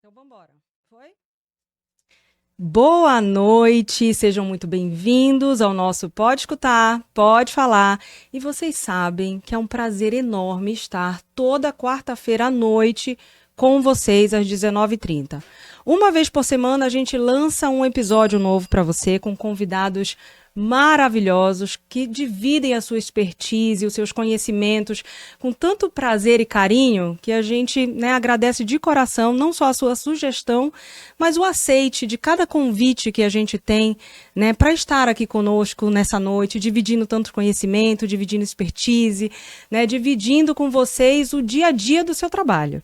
Então vamos embora. Foi? Boa noite, sejam muito bem-vindos ao nosso Pode Escutar, Pode Falar. E vocês sabem que é um prazer enorme estar toda quarta-feira à noite com vocês às 19h30. Uma vez por semana a gente lança um episódio novo para você com convidados maravilhosos que dividem a sua expertise, os seus conhecimentos com tanto prazer e carinho que a gente agradece de coração não só a sua sugestão, mas o aceite de cada convite que a gente tem para estar aqui conosco nessa noite, dividindo tanto conhecimento, dividindo expertise, dividindo com vocês o dia a dia do seu trabalho.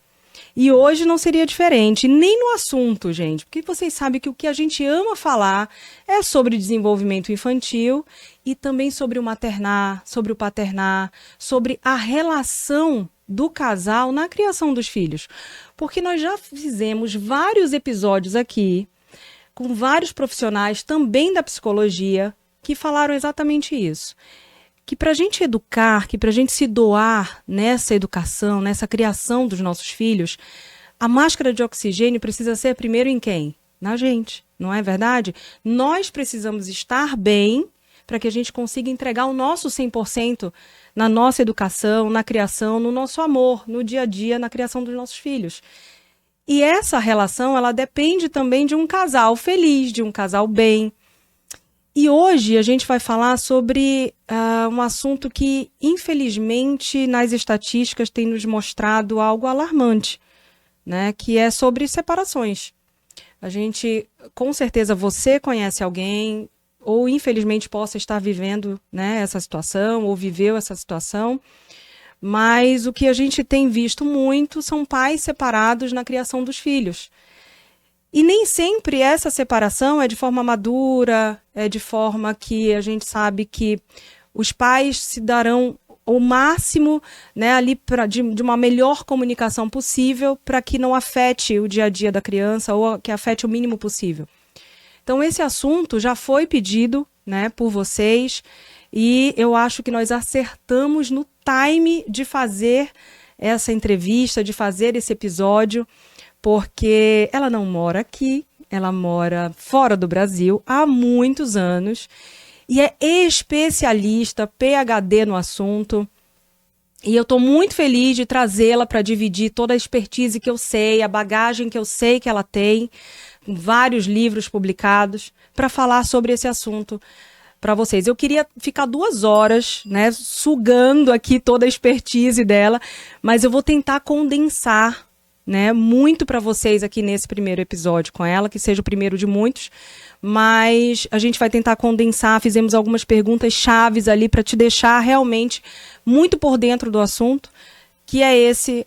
E hoje não seria diferente, nem no assunto, gente, porque vocês sabem que o que a gente ama falar é sobre desenvolvimento infantil e também sobre o maternar, sobre o paternar, sobre a relação do casal na criação dos filhos. Porque nós já fizemos vários episódios aqui com vários profissionais também da psicologia que falaram exatamente isso. Que para a gente educar, que para a gente se doar nessa educação, nessa criação dos nossos filhos, a máscara de oxigênio precisa ser primeiro em quem? Na gente, não é verdade? Nós precisamos estar bem para que a gente consiga entregar o nosso 100% na nossa educação, na criação, no nosso amor, no dia a dia, na criação dos nossos filhos. E essa relação, ela depende também de um casal feliz, de um casal bem. E hoje a gente vai falar sobre um assunto que, infelizmente, nas estatísticas tem nos mostrado algo alarmante, que é sobre separações. A gente, com certeza, você conhece alguém, ou infelizmente possa estar vivendo essa situação, ou viveu essa situação, mas o que a gente tem visto muito são pais separados na criação dos filhos. E nem sempre essa separação é de forma madura, é de forma que a gente sabe que os pais se darão o máximo ali de uma melhor comunicação possível para que não afete o dia a dia da criança ou que afete o mínimo possível. Então esse assunto já foi pedido por vocês e eu acho que nós acertamos no time de fazer essa entrevista, de fazer esse episódio, porque ela não mora aqui, ela mora fora do Brasil há muitos anos e é especialista, PhD no assunto. E eu estou muito feliz de trazê-la para dividir toda a expertise que eu sei, a bagagem que eu sei que ela tem, com vários livros publicados, para falar sobre esse assunto para vocês. Eu queria ficar 2 horas, sugando aqui toda a expertise dela, mas eu vou tentar condensar muito para vocês aqui nesse primeiro episódio com ela, que seja o primeiro de muitos, mas a gente vai tentar condensar, fizemos algumas perguntas chaves ali para te deixar realmente muito por dentro do assunto, que é esse,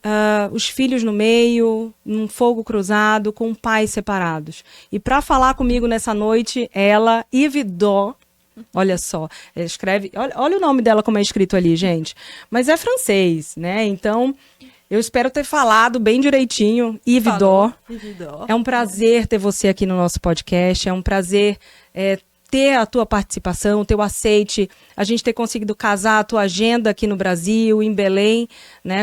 os filhos no meio, num fogo cruzado, com pais separados. E para falar comigo nessa noite, ela, Yves, olha só, escreve, olha o nome dela como é escrito ali, gente, mas é francês, então... Eu espero ter falado bem direitinho. Yves. É um prazer ter você aqui no nosso podcast. É um prazer ter a tua participação, o teu aceite. A gente ter conseguido casar a tua agenda aqui no Brasil, em Belém,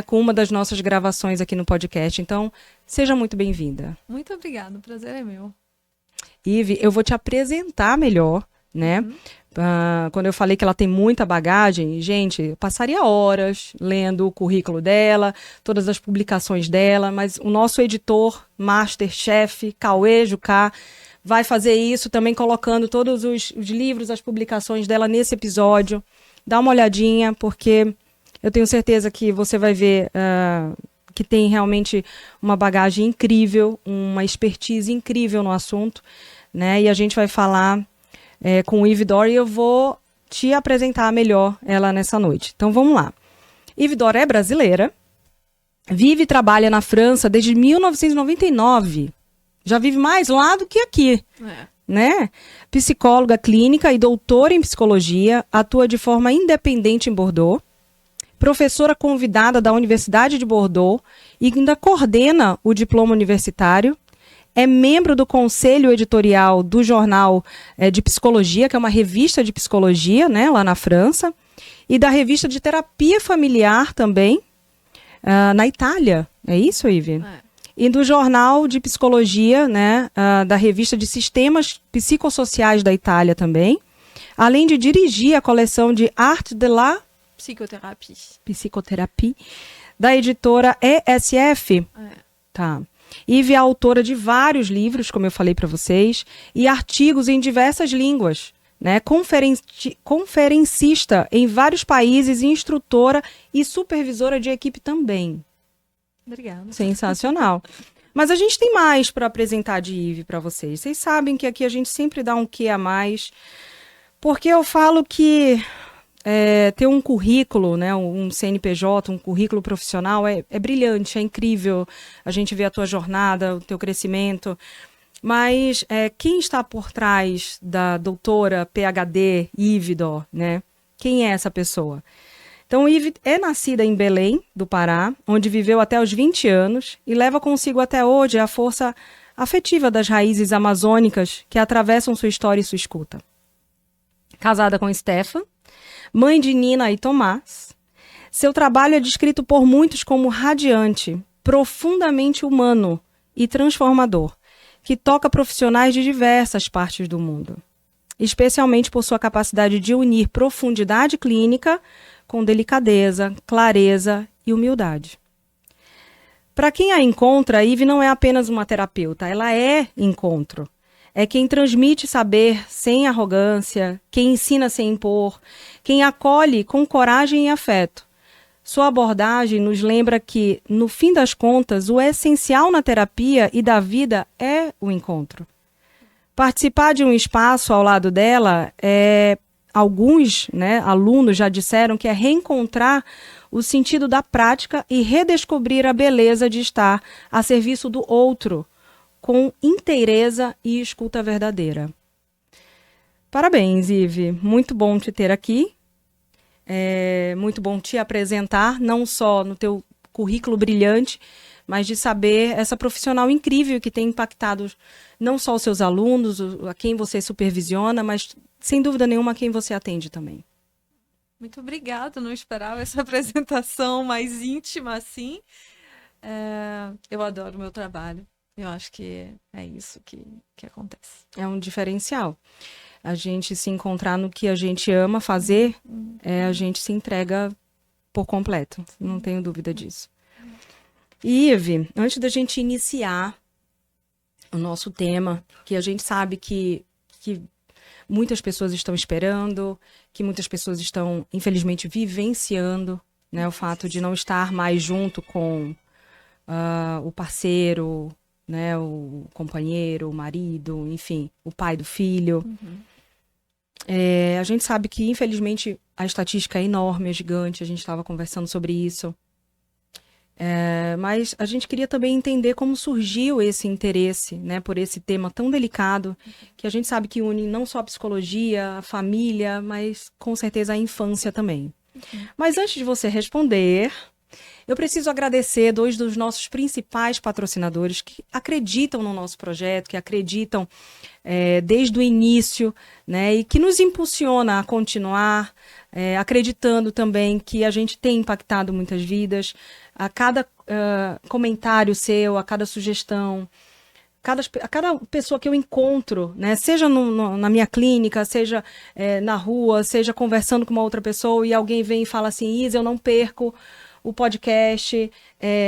com uma das nossas gravações aqui no podcast. Então, seja muito bem-vinda. Muito obrigada, o prazer é meu. Yves, eu vou te apresentar melhor, quando eu falei que ela tem muita bagagem, gente, eu passaria horas lendo o currículo dela, todas as publicações dela, mas o nosso editor, Masterchef, Cauê Jucá, vai fazer isso também colocando todos os livros, as publicações dela nesse episódio. Dá uma olhadinha, porque eu tenho certeza que você vai ver que tem realmente uma bagagem incrível, uma expertise incrível no assunto, e a gente vai falar... com o Yves e eu vou te apresentar melhor ela nessa noite. Então vamos lá. Yves é brasileira, vive e trabalha na França desde 1999. Já vive mais lá do que aqui, Psicóloga clínica e doutora em psicologia, atua de forma independente em Bordeaux, professora convidada da Universidade de Bordeaux e ainda coordena o diploma universitário. É membro do conselho editorial do jornal de psicologia, que é uma revista de psicologia, lá na França, e da revista de terapia familiar também, na Itália. É isso, Yves? e do Jornal de Psicologia, né, da Revista de Sistemas Psicossociais da Itália também, além de dirigir a coleção de Arte de la Psicoterapie da editora ESF. Tá. Ive é autora de vários livros, como eu falei para vocês, e artigos em diversas línguas, né? Conferencista em vários países, instrutora e supervisora de equipe também. Obrigada. Sensacional. Mas a gente tem mais para apresentar de Ive para vocês. Vocês sabem que aqui a gente sempre dá um quê a mais, porque eu falo que ter um currículo, né, um CNPJ, um currículo profissional é brilhante, é incrível. A gente vê a tua jornada, o teu crescimento. Mas quem está por trás da doutora PhD Ive Dó, né? Quem é essa pessoa? Então, Ive é nascida em Belém, do Pará, onde viveu até os 20 anos e leva consigo até hoje a força afetiva das raízes amazônicas que atravessam sua história e sua escuta. Casada com Stefan, mãe de Nina e Tomás, seu trabalho é descrito por muitos como radiante, profundamente humano e transformador, que toca profissionais de diversas partes do mundo, especialmente por sua capacidade de unir profundidade clínica com delicadeza, clareza e humildade. Para quem a encontra, a Ive não é apenas uma terapeuta, ela é encontro. É quem transmite saber sem arrogância, quem ensina sem impor, quem acolhe com coragem e afeto. Sua abordagem nos lembra que, no fim das contas, o essencial na terapia e da vida é o encontro. Participar de um espaço ao lado dela, alguns, né, alunos já disseram que é reencontrar o sentido da prática e redescobrir a beleza de estar a serviço do outro, com inteireza e escuta verdadeira. Parabéns, Ive. Muito bom te ter aqui. É muito bom te apresentar, não só no teu currículo brilhante, mas de saber essa profissional incrível que tem impactado não só os seus alunos, a quem você supervisiona, mas, sem dúvida nenhuma, a quem você atende também. Muito obrigada, não esperava essa apresentação mais íntima assim. Eu adoro o meu trabalho. Eu acho que é isso que acontece. É um diferencial. A gente se encontrar no que a gente ama fazer, a gente se entrega por completo. Não tenho dúvida disso. E, Ive, antes da gente iniciar o nosso tema, que a gente sabe que muitas pessoas estão esperando, que muitas pessoas estão, infelizmente, vivenciando, né, o fato de não estar mais junto com o parceiro, né, o companheiro, o marido, enfim, o pai do filho. A gente sabe que, infelizmente, a estatística é enorme, é gigante, a gente estava conversando sobre isso. Mas a gente queria também entender como surgiu esse interesse, né, por esse tema tão delicado, que a gente sabe que une não só a psicologia, a família, mas com certeza a infância também. Mas antes de você responder, eu preciso agradecer dois dos nossos principais patrocinadores que acreditam no nosso projeto, que acreditam desde o início, né, e que nos impulsiona a continuar, acreditando também que a gente tem impactado muitas vidas. A cada comentário seu, a cada sugestão, a cada pessoa que eu encontro, né, seja na minha clínica, seja na rua, seja conversando com uma outra pessoa e alguém vem e fala assim: Isa, eu não perco o podcast,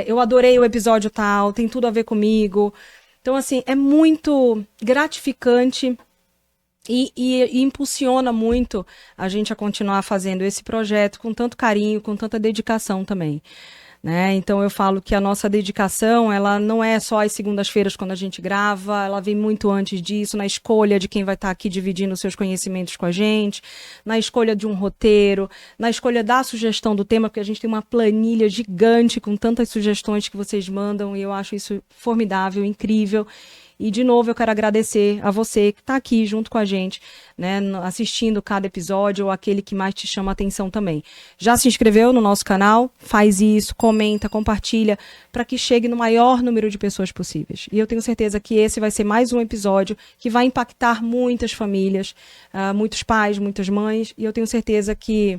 eu adorei o episódio tal, tem tudo a ver comigo. Então, assim, é muito gratificante e impulsiona muito a gente a continuar fazendo esse projeto com tanto carinho, com tanta dedicação também. Né? Então eu falo que a nossa dedicação, ela não é só às segundas-feiras quando a gente grava, ela vem muito antes disso, na escolha de quem vai estar aqui dividindo os seus conhecimentos com a gente, na escolha de um roteiro, na escolha da sugestão do tema, porque a gente tem uma planilha gigante com tantas sugestões que vocês mandam e eu acho isso formidável, incrível. E, de novo, eu quero agradecer a você que está aqui junto com a gente, né, assistindo cada episódio ou aquele que mais te chama a atenção também. Já se inscreveu no nosso canal? Faz isso, comenta, compartilha, para que chegue no maior número de pessoas possíveis. E eu tenho certeza que esse vai ser mais um episódio que vai impactar muitas famílias, muitos pais, muitas mães, e eu tenho certeza que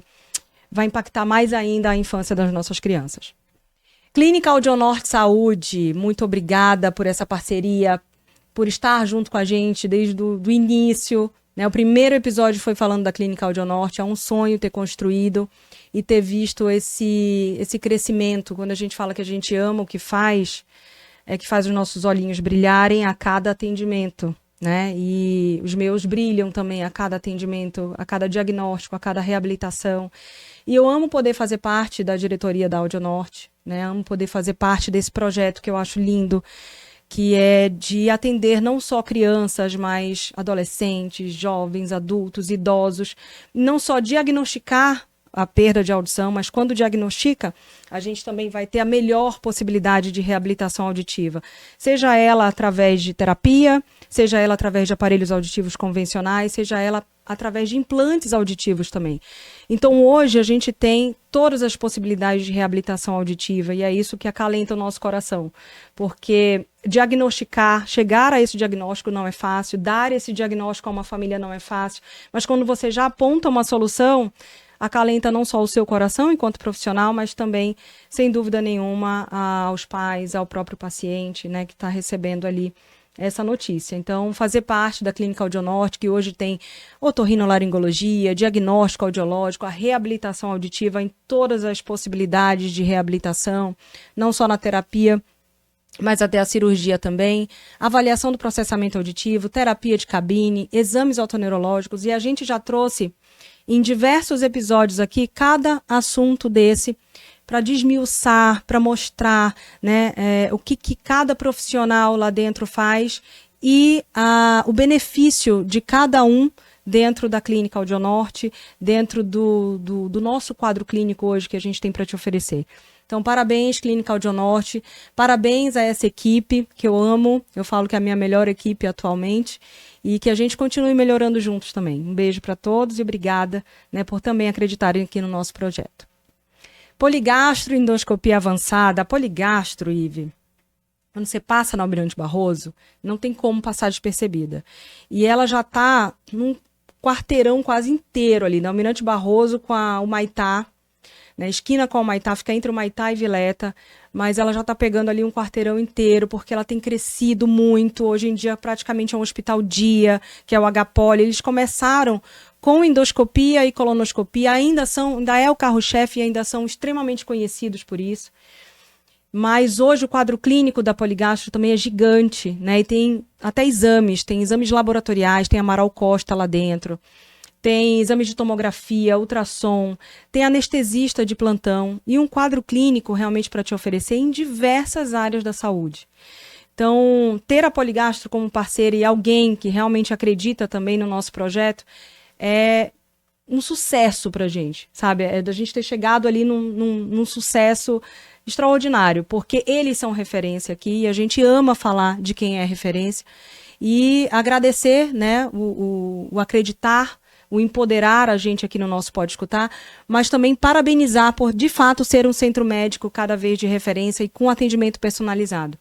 vai impactar mais ainda a infância das nossas crianças. Clínica Audionorte Saúde, muito obrigada por essa parceria, por estar junto com a gente desde o início. Né? O primeiro episódio foi falando da Clínica Audionorte, é um sonho ter construído e ter visto esse crescimento. Quando a gente fala que a gente ama o que faz, é que faz os nossos olhinhos brilharem a cada atendimento. Né? E os meus brilham também a cada atendimento, a cada diagnóstico, a cada reabilitação. E eu amo poder fazer parte da diretoria da Audionorte, né? Amo poder fazer parte desse projeto que eu acho lindo, que é de atender não só crianças, mas adolescentes, jovens, adultos, idosos, não só diagnosticar a perda de audição, mas quando diagnostica, a gente também vai ter a melhor possibilidade de reabilitação auditiva, seja ela através de terapia, seja ela através de aparelhos auditivos convencionais, seja ela através de implantes auditivos também. Então, hoje, a gente tem todas as possibilidades de reabilitação auditiva e é isso que acalenta o nosso coração, porque diagnosticar, chegar a esse diagnóstico não é fácil, dar esse diagnóstico a uma família não é fácil, mas quando você já aponta uma solução, acalenta não só o seu coração enquanto profissional, mas também, sem dúvida nenhuma, aos pais, ao próprio paciente, né, que está recebendo ali essa notícia. Então, fazer parte da Clínica Audionorte, que hoje tem otorrinolaringologia, diagnóstico audiológico, a reabilitação auditiva em todas as possibilidades de reabilitação, não só na terapia, mas até a cirurgia também, avaliação do processamento auditivo, terapia de cabine, exames otoneurológicos, e a gente já trouxe em diversos episódios aqui cada assunto desse para desmiuçar, para mostrar, né, o que cada profissional lá dentro faz e o benefício de cada um dentro da Clínica Audionorte, dentro do nosso quadro clínico hoje que a gente tem para te oferecer. Então, parabéns, Clínica Audionorte, parabéns a essa equipe que eu amo, eu falo que é a minha melhor equipe atualmente, e que a gente continue melhorando juntos também. Um beijo para todos e obrigada, né, por também acreditarem aqui no nosso projeto. Poligastroendoscopia avançada, a poligastro, Ive, quando você passa na Almirante Barroso, não tem como passar despercebida. E ela já está num quarteirão quase inteiro ali, na Almirante Barroso com o Humaitá, né, esquina com o Humaitá, fica entre o Humaitá e Vileta, mas ela já está pegando ali um quarteirão inteiro, porque ela tem crescido muito, hoje em dia praticamente é um hospital dia, que é o HPOLI, eles começaram com endoscopia e colonoscopia, ainda é o carro-chefe e ainda são extremamente conhecidos por isso, mas hoje o quadro clínico da Poligastro também é gigante, né, e tem até exames, tem exames laboratoriais, tem Amaral Costa lá dentro, tem exames de tomografia, ultrassom, tem anestesista de plantão e um quadro clínico realmente para te oferecer em diversas áreas da saúde. Então, ter a Poligastro como parceira e alguém que realmente acredita também no nosso projeto é um sucesso para a gente, sabe? É da gente ter chegado ali num sucesso extraordinário, porque eles são referência aqui e a gente ama falar de quem é referência e agradecer, né, o acreditar, o empoderar a gente aqui no nosso Pode Escutar, mas também parabenizar por, de fato, ser um centro médico cada vez de referência e com atendimento personalizado.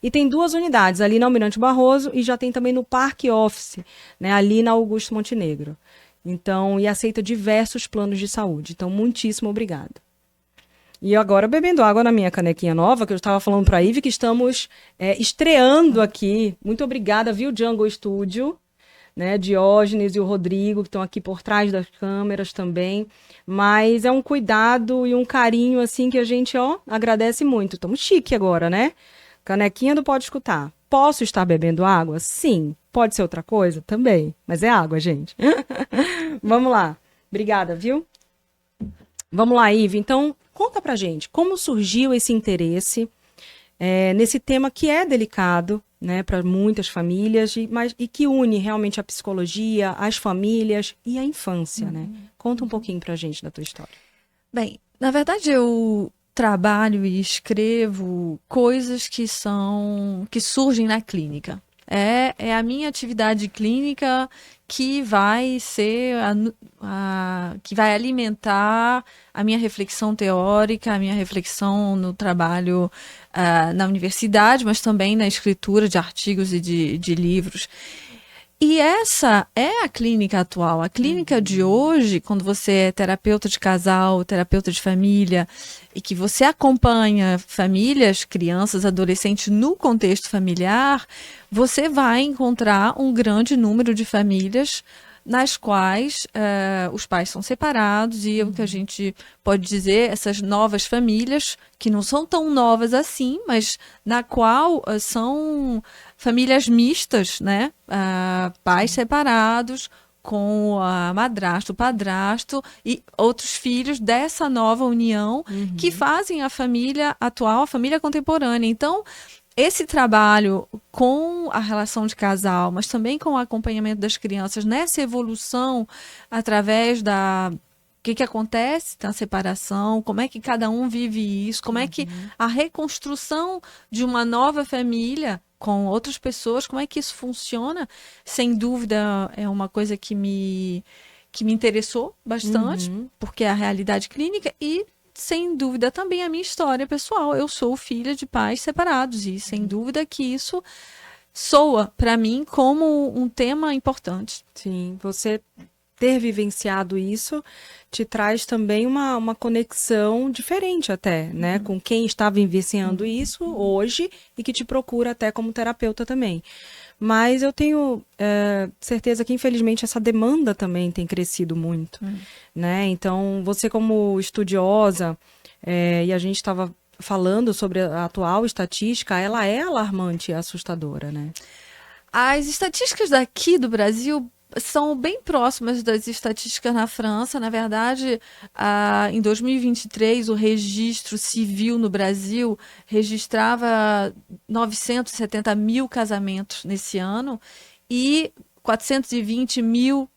E tem 2 unidades, ali na Almirante Barroso e já tem também no Parque Office, né, ali na Augusto Montenegro. Então, e aceita diversos planos de saúde. Então, muitíssimo obrigada. E agora, bebendo água na minha canequinha nova, que eu estava falando para a Ive, que estamos estreando aqui. Muito obrigada, viu, Jungle Studio, né, Diógenes e o Rodrigo, que estão aqui por trás das câmeras também, mas é um cuidado e um carinho, assim, que a gente, agradece muito. Estamos chique agora, né? Canequinha do Pode Escutar. Posso estar bebendo água? Sim. Pode ser outra coisa? Também. Mas é água, gente. Vamos lá. Obrigada, viu? Vamos lá, Ive. Então, conta pra gente, como surgiu esse interesse nesse tema que é delicado, né, para muitas famílias, e que une realmente a psicologia, as famílias e a infância, né? Conta um pouquinho pra gente da tua história. Bem, na verdade eu trabalho e escrevo coisas que surgem na clínica. É a minha atividade clínica que vai ser que vai alimentar a minha reflexão teórica, a minha reflexão no trabalho na universidade, mas também na escritura de artigos e de livros. E essa é a clínica atual. A clínica de hoje, quando você é terapeuta de casal, terapeuta de família, e que você acompanha famílias, crianças, adolescentes no contexto familiar, você vai encontrar um grande número de famílias nas quais os pais são separados e o que a gente pode dizer, essas novas famílias, que não são tão novas assim, mas na qual são famílias mistas, né? Pais separados com a madrasta, o padrasto e outros filhos dessa nova união que fazem a família atual, a família contemporânea. Então, esse trabalho com a relação de casal, mas também com o acompanhamento das crianças nessa evolução através da o que acontece na separação, como é que cada um vive isso, como é que a reconstrução de uma nova família com outras pessoas, como é que isso funciona, sem dúvida é uma coisa que me interessou bastante, porque é a realidade clínica e sem dúvida também a minha história pessoal. Eu sou filha de pais separados e sem dúvida que isso soa para mim como um tema importante. Sim, você ter vivenciado isso te traz também uma conexão diferente até, né? Com quem está vivenciando isso hoje e que te procura até como terapeuta também. Mas eu tenho certeza que, infelizmente, essa demanda também tem crescido muito, né? Então, você como estudiosa, e a gente estava falando sobre a atual estatística, ela é alarmante e assustadora, né? As estatísticas daqui do Brasil são bem próximas das estatísticas na França. Na verdade, em 2023, o registro civil no Brasil registrava 970 mil casamentos nesse ano e 420 mil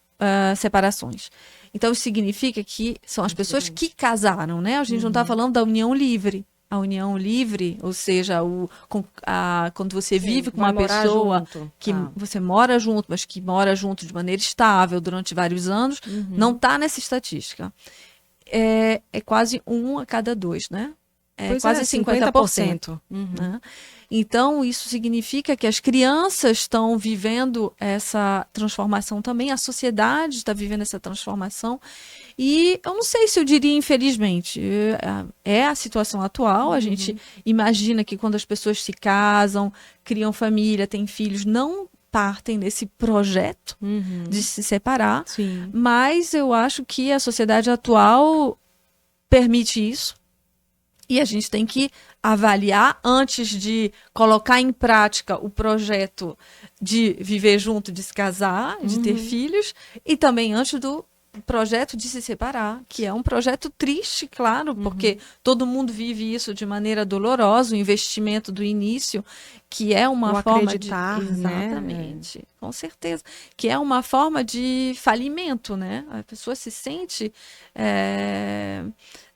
separações. Então, isso significa que são as pessoas que casaram, né? A gente não está falando da união livre. A união livre, ou seja, quando você vive com uma pessoa que você mora junto, mas que mora junto de maneira estável durante vários anos, não está nessa estatística. É quase 1 a cada 2, né? Quase 50%. Né? Então, isso significa que as crianças estão vivendo essa transformação também, a sociedade está vivendo essa transformação. E eu não sei se eu diria infelizmente, é a situação atual, a gente imagina que quando as pessoas se casam, criam família, têm filhos, não partem desse projeto de se separar, mas eu acho que a sociedade atual permite isso. E a gente tem que avaliar antes de colocar em prática o projeto de viver junto, de se casar, de ter filhos, e também antes do projeto de se separar, que é um projeto triste, claro, porque todo mundo vive isso de maneira dolorosa, o investimento do início, que é uma forma de... Exatamente, com certeza. Que é uma forma de falimento, né? A pessoa se sente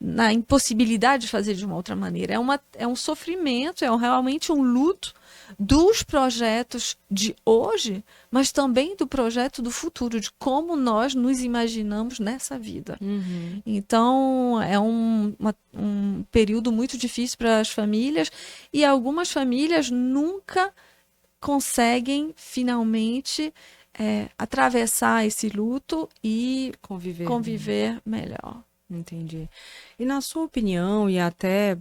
na impossibilidade de fazer de uma outra maneira. É um sofrimento, é realmente um luto dos projetos de hoje, mas também do projeto do futuro, de como nós nos imaginamos nessa vida. Então, é um período muito difícil para as famílias e algumas famílias nunca conseguem finalmente atravessar esse luto e conviver melhor. Entendi. E na sua opinião, e até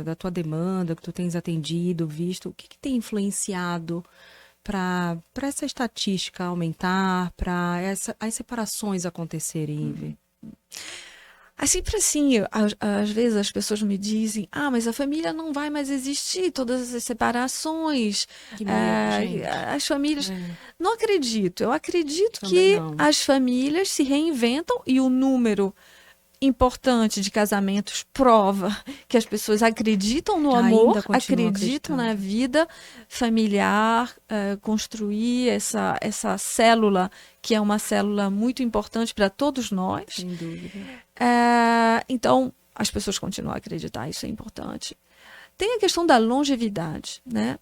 da tua demanda, que tu tens atendido, visto, o que tem influenciado para essa estatística aumentar, para as separações acontecerem, Ive? Sempre assim, às vezes as pessoas me dizem, mas a família não vai mais existir, todas as separações, Que medo, gente. as famílias... Não acredito, eu acredito que as famílias se reinventam e o número importante de casamentos prova que as pessoas acreditam no amor, acreditam na vida familiar, construir essa célula, que é uma célula muito importante para todos nós. Sem dúvida. Então, as pessoas continuam a acreditar, isso é importante. Tem a questão da longevidade, né?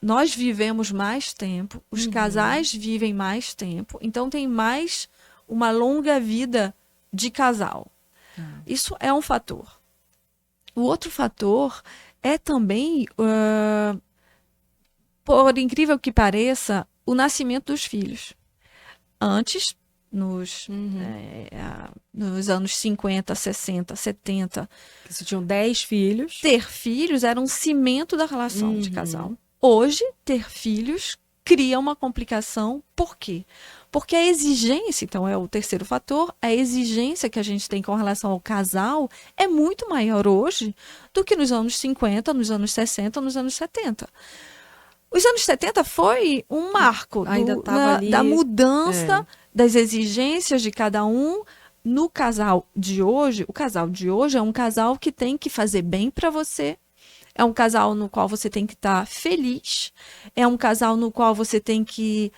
Nós vivemos mais tempo, os casais vivem mais tempo, então tem mais uma longa vida de casal. Isso é um fator. O outro fator é também, por incrível que pareça, o nascimento dos filhos. Antes, nos anos 50, 60, 70, Que se tinham 10 filhos. ter filhos era um cimento da relação de casal. Hoje, ter filhos cria uma complicação. Por quê? Porque a exigência, então é o terceiro fator, a exigência que a gente tem com relação ao casal é muito maior hoje do que nos anos 50, nos anos 60, nos anos 70. Os anos 70 foi um marco Ainda tava ali, da mudança das exigências de cada um. No casal de hoje, o casal de hoje é um casal que tem que fazer bem para você. É um casal no qual você tem que estar feliz. É um casal no qual você tem que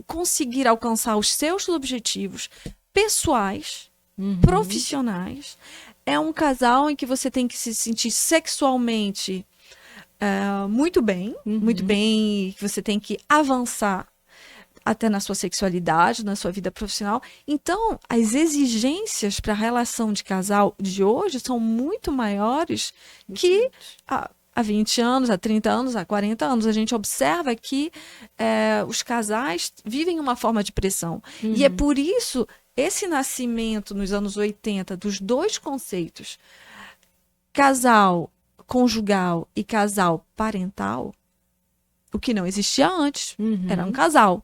conseguir alcançar os seus objetivos pessoais, profissionais. É um casal em que você tem que se sentir sexualmente muito bem, que você tem que avançar até na sua sexualidade, na sua vida profissional. Então, as exigências para a relação de casal de hoje são muito maiores que há 20 anos, há 30 anos, há 40 anos. A gente observa que os casais vivem uma forma de pressão. E é por isso esse nascimento nos anos 80 dos dois conceitos, casal conjugal e casal parental, o que não existia antes. Era um casal.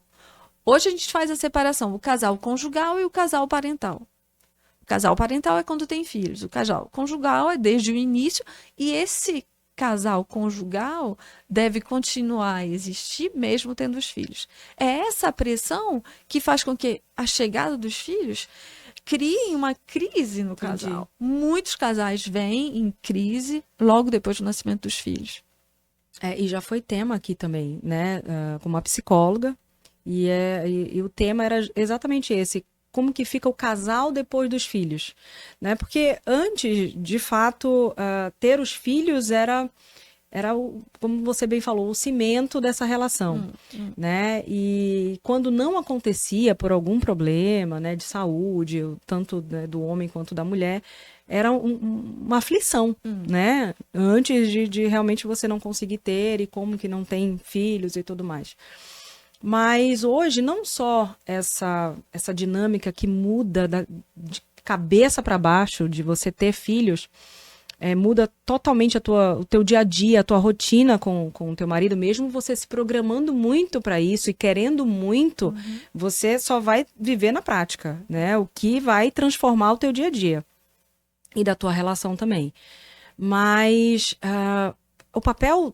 Hoje a gente faz a separação, o casal conjugal e o casal parental. O casal parental é quando tem filhos, o casal conjugal é desde o início, e esse casal conjugal deve continuar a existir mesmo tendo os filhos. É essa pressão que faz com que a chegada dos filhos crie uma crise no casal. Muitos casais vêm em crise logo depois do nascimento dos filhos. E já foi tema aqui também, né? Com uma psicóloga. E o tema era exatamente esse. Como que fica o casal depois dos filhos, né? Porque antes, de fato, ter os filhos era como você bem falou, o cimento dessa relação, né? E quando não acontecia por algum problema, né, de saúde, tanto, né, do homem quanto da mulher, era uma aflição, né? Antes de realmente você não conseguir ter, e como que não tem filhos e tudo mais. Mas hoje, não só essa dinâmica que muda de cabeça para baixo, de você ter filhos, muda totalmente o teu dia a dia, a tua rotina com o teu marido, mesmo você se programando muito para isso e querendo muito, você só vai viver na prática, né? O que vai transformar o teu dia a dia e da tua relação também. Mas o papel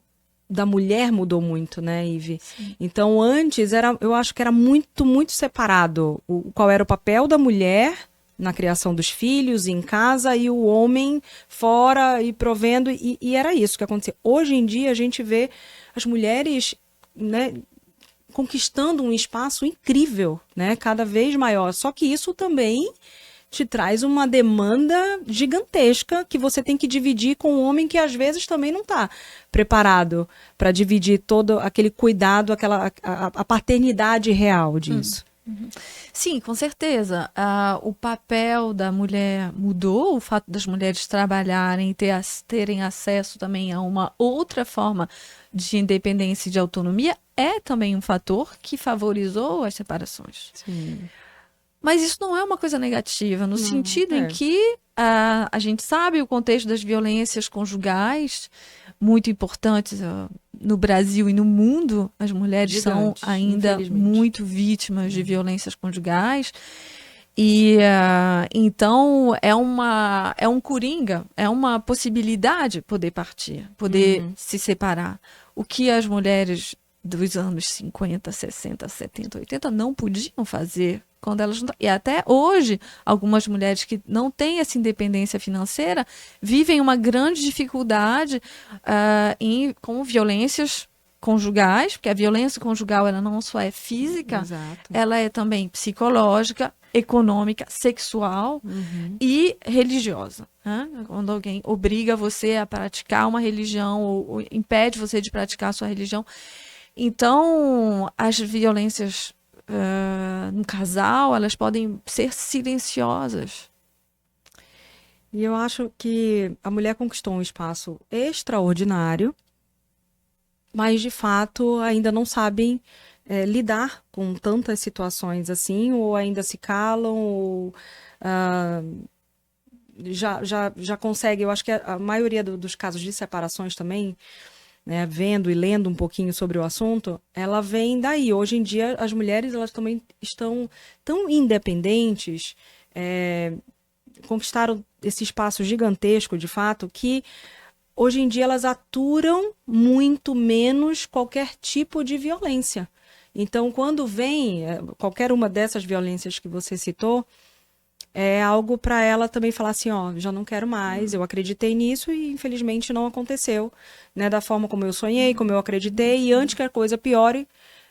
da mulher mudou muito, né, Ive? Sim. Então, antes, eu acho que era muito, muito separado qual era o papel da mulher na criação dos filhos, em casa, e o homem fora e provendo, e era isso que acontecia. Hoje em dia, a gente vê as mulheres, né, conquistando um espaço incrível, né, cada vez maior. Só que isso também te traz uma demanda gigantesca que você tem que dividir com um homem que às vezes também não está preparado para dividir todo aquele cuidado, a paternidade real disso. Sim, com certeza. O papel da mulher mudou, o fato das mulheres trabalharem e terem acesso também a uma outra forma de independência e de autonomia é também um fator que favorizou as separações. Sim. Mas isso não é uma coisa negativa, no sentido em que a gente sabe o contexto das violências conjugais, muito importantes no Brasil e no mundo. As mulheres são ainda muito vítimas de violências conjugais. E então é um coringa, é uma possibilidade poder partir, poder se separar. O que as mulheres dos anos 50, 60, 70, 80 não podiam fazer quando elas não... E até hoje, algumas mulheres que não têm essa independência financeira vivem uma grande dificuldade com violências conjugais, porque a violência conjugal ela não só é física, ela é também psicológica, econômica, sexual e religiosa. Né? Quando alguém obriga você a praticar uma religião ou impede você de praticar a sua religião. Então, as violências no casal, elas podem ser silenciosas. E eu acho que a mulher conquistou um espaço extraordinário, mas de fato ainda não sabem lidar com tantas situações assim, ou ainda se calam, ou ah, já consegue. Eu acho que a maioria dos casos de separações também, né, vendo e lendo um pouquinho sobre o assunto, ela vem daí. Hoje em dia, as mulheres elas também estão tão independentes, conquistaram esse espaço gigantesco, de fato, que hoje em dia elas aturam muito menos qualquer tipo de violência. Então, quando vem qualquer uma dessas violências que você citou, é algo para ela também falar assim, ó, já não quero mais, eu acreditei nisso e infelizmente não aconteceu, né, da forma como eu sonhei, como eu acreditei, e antes que a coisa piore,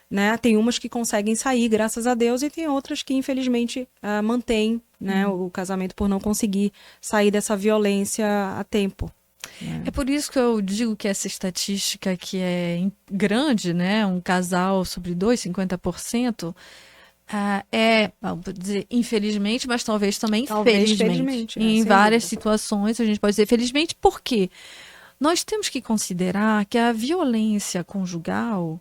né, tem umas que conseguem sair, graças a Deus, e tem outras que infelizmente mantêm, né, o casamento por não conseguir sair dessa violência a tempo. É por isso que eu digo que essa estatística que é grande, né, um casal sobre dois, 50%, vou dizer, infelizmente, mas talvez também Talvez felizmente. felizmente, Em sem várias dúvida. situações a gente pode dizer felizmente, porque nós temos que considerar que a violência conjugal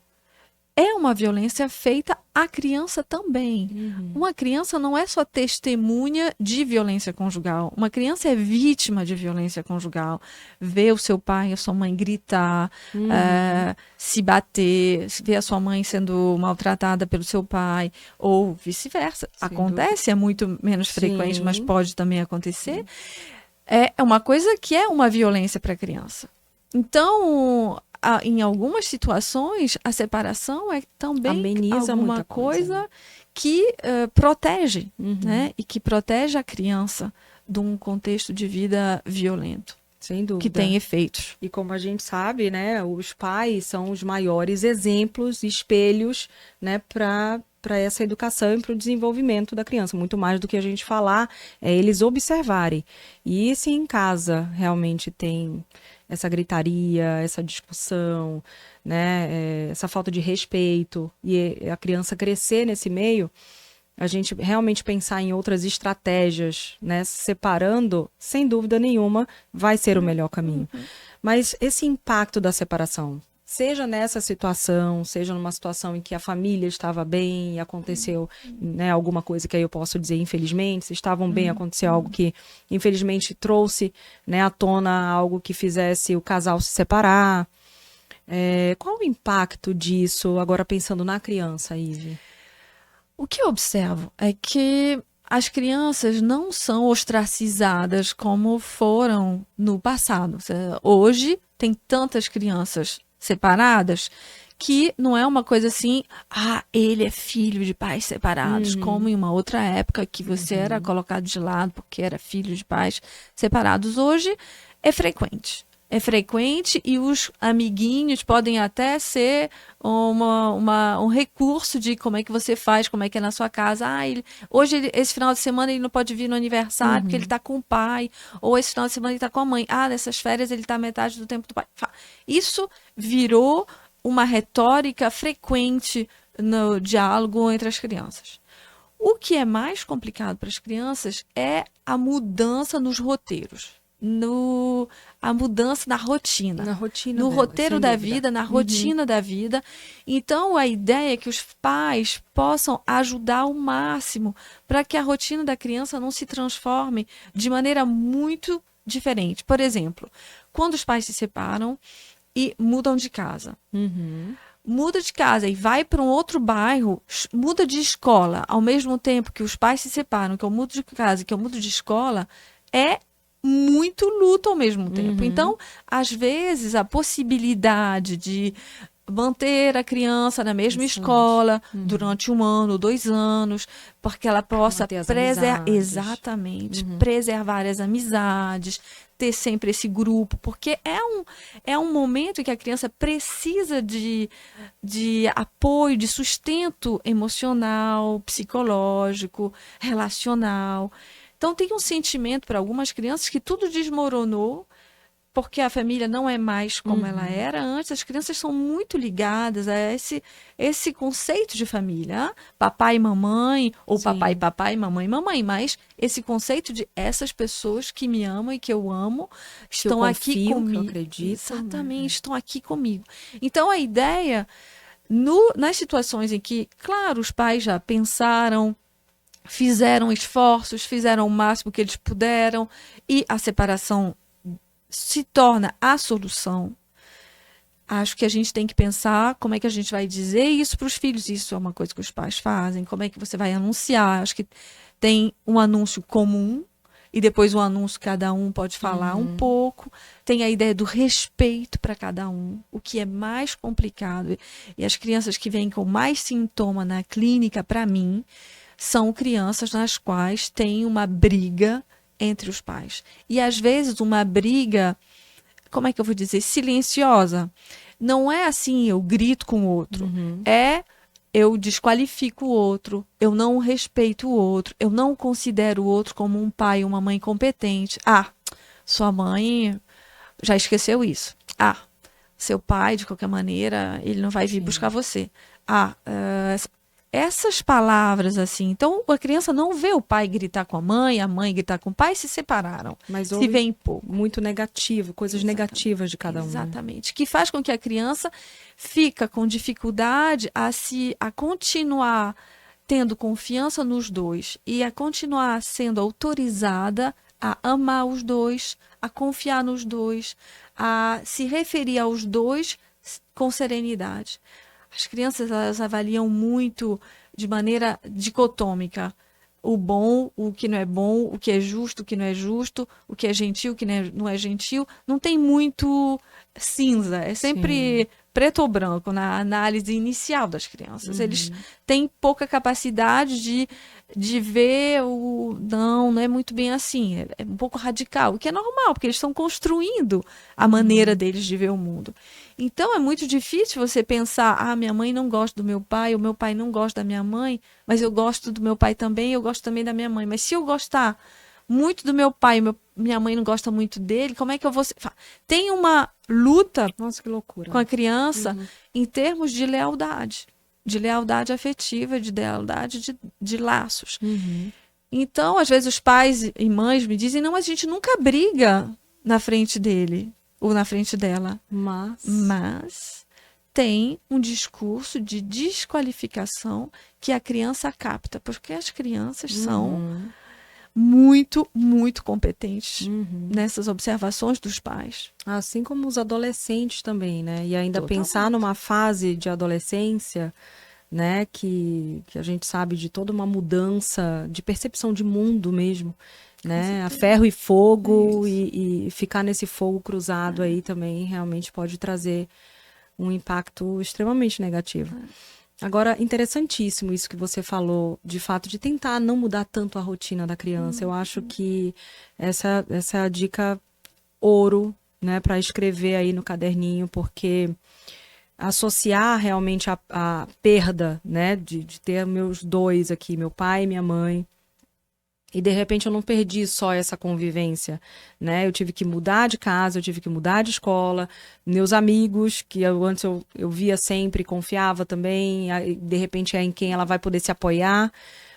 é uma violência feita à criança também. Uma criança não é só testemunha de violência conjugal. Uma criança é vítima de violência conjugal. Vê o seu pai e a sua mãe gritar, se bater, vê a sua mãe sendo maltratada pelo seu pai, ou vice-versa. Sem Acontece, é muito menos frequente, mas Sim. pode também acontecer. É uma coisa que é uma violência para a criança. Então, em algumas situações, a separação é também Ameniza alguma muita coisa. que protege, né? E que protege a criança de um contexto de vida violento, Sem dúvida. que tem efeitos. E como a gente sabe, né, os pais são os maiores exemplos, espelhos, né, para essa educação e para o desenvolvimento da criança. Muito mais do que a gente falar, é eles observarem. E se em casa realmente tem essa gritaria, essa discussão, né, essa falta de respeito, e a criança crescer nesse meio, a gente realmente pensar em outras estratégias, né, separando, sem dúvida nenhuma, vai ser o melhor caminho. Mas esse impacto da separação, seja nessa situação, seja numa situação em que a família estava bem e aconteceu, né, alguma coisa que aí eu posso dizer infelizmente, se estavam bem, aconteceu algo que infelizmente trouxe, né, à tona algo que fizesse o casal se separar. Qual o impacto disso, agora pensando na criança, Ive? O que eu observo é que as crianças não são ostracizadas como foram no passado. Hoje tem tantas crianças separadas que não é uma coisa assim, ele é filho de pais separados, como em uma outra época que você era colocado de lado porque era filho de pais separados. Hoje é frequente. É frequente e os amiguinhos podem até ser um recurso de como é que você faz, como é que é na sua casa. Esse final de semana ele não pode vir no aniversário porque ele está com o pai, ou esse final de semana ele está com a mãe. Nessas férias ele está metade do tempo do pai. Isso virou uma retórica frequente no diálogo entre as crianças. O que é mais complicado para as crianças é a mudança nos roteiros. A mudança na rotina. Na rotina no delas, roteiro sem da dúvida. vida, na rotina da vida. Então, a ideia é que os pais possam ajudar ao máximo para que a rotina da criança não se transforme de maneira muito diferente. Por exemplo, quando os pais se separam e mudam de casa. Muda de casa e vai para um outro bairro, muda de escola, ao mesmo tempo que os pais se separam, que eu mudo de casa e que eu mudo de escola, é muito luto ao mesmo tempo. Então, às vezes, a possibilidade de manter a criança na mesma escola durante 1 ano, 2 anos, porque ela possa Manter as amizades. exatamente, preservar as amizades, ter sempre esse grupo, porque é um momento em que a criança precisa de apoio, de sustento emocional, psicológico, relacional. Então, tem um sentimento para algumas crianças que tudo desmoronou, porque a família não é mais como ela era antes. As crianças são muito ligadas a esse conceito de família. Papai e mamãe, ou Sim. papai, mamãe, mamãe. Mas esse conceito de essas pessoas que me amam e que eu amo estão aqui confio, que eu comigo. acredito, Exatamente, estão aqui comigo. Então, a ideia Nas situações em que, claro, os pais já pensaram, fizeram esforços, fizeram o máximo que eles puderam e a separação se torna a solução. Acho que a gente tem que pensar como é que a gente vai dizer isso para os filhos. Isso é uma coisa que os pais fazem. Como é que você vai anunciar? Acho que tem um anúncio comum e depois um anúncio que cada um pode falar um pouco. Tem a ideia do respeito para cada um, o que é mais complicado. E as crianças que vêm com mais sintoma na clínica, para mim, são crianças nas quais tem uma briga entre os pais. E às vezes uma briga, como é que eu vou dizer, silenciosa. Não é assim, eu grito com o outro. É, eu desqualifico o outro, eu não respeito o outro, eu não considero o outro como um pai, uma mãe competente. Ah, sua mãe já esqueceu isso. Ah, seu pai, de qualquer maneira, ele não vai vir buscar você. Ah, essas palavras assim. Então, a criança não vê o pai gritar com a mãe gritar com o pai, se separaram. Mas se vê em pouco. Muito negativo, coisas negativas de cada um. Exatamente. Que faz com que a criança fica com dificuldade a continuar tendo confiança nos dois e a continuar sendo autorizada a amar os dois, a confiar nos dois, a se referir aos dois com serenidade. As crianças, elas avaliam muito de maneira dicotômica o bom, o que não é bom, o que é justo, o que não é justo, o que é gentil, o que não é gentil. Não tem muito cinza, é sempre preto ou branco na análise inicial das crianças. Eles têm pouca capacidade de ver não é muito bem assim, é um pouco radical, o que é normal, porque eles estão construindo a maneira deles de ver o mundo. Então é muito difícil você pensar, minha mãe não gosta do meu pai, o meu pai não gosta da minha mãe, mas eu gosto do meu pai também, eu gosto também da minha mãe. Mas se eu gostar muito do meu pai, minha mãe não gosta muito dele, como é que eu vou... Tem uma luta Nossa, que loucura. Com a criança em termos de lealdade afetiva, de lealdade de laços. Então, às vezes os pais e mães me dizem, não, mas a gente nunca briga na frente dele ou na frente dela. Mas tem um discurso de desqualificação que a criança capta, porque as crianças são muito, muito competentes nessas observações dos pais. Assim como os adolescentes também, né? E ainda Totalmente. pensar numa fase de adolescência, né? Que a gente sabe de toda uma mudança de percepção de mundo mesmo, né? A ferro e fogo e ficar nesse fogo cruzado aí também realmente pode trazer um impacto extremamente negativo. Agora, interessantíssimo isso que você falou, de fato, de tentar não mudar tanto a rotina da criança. Eu acho que essa é a dica ouro, né, para escrever aí no caderninho, porque associar realmente a perda, né, de ter meus dois aqui, meu pai e minha mãe, e de repente eu não perdi só essa convivência, né? Eu tive que mudar de casa, eu tive que mudar de escola, meus amigos, que antes eu via sempre, confiava também, aí, de repente é em quem ela vai poder se apoiar,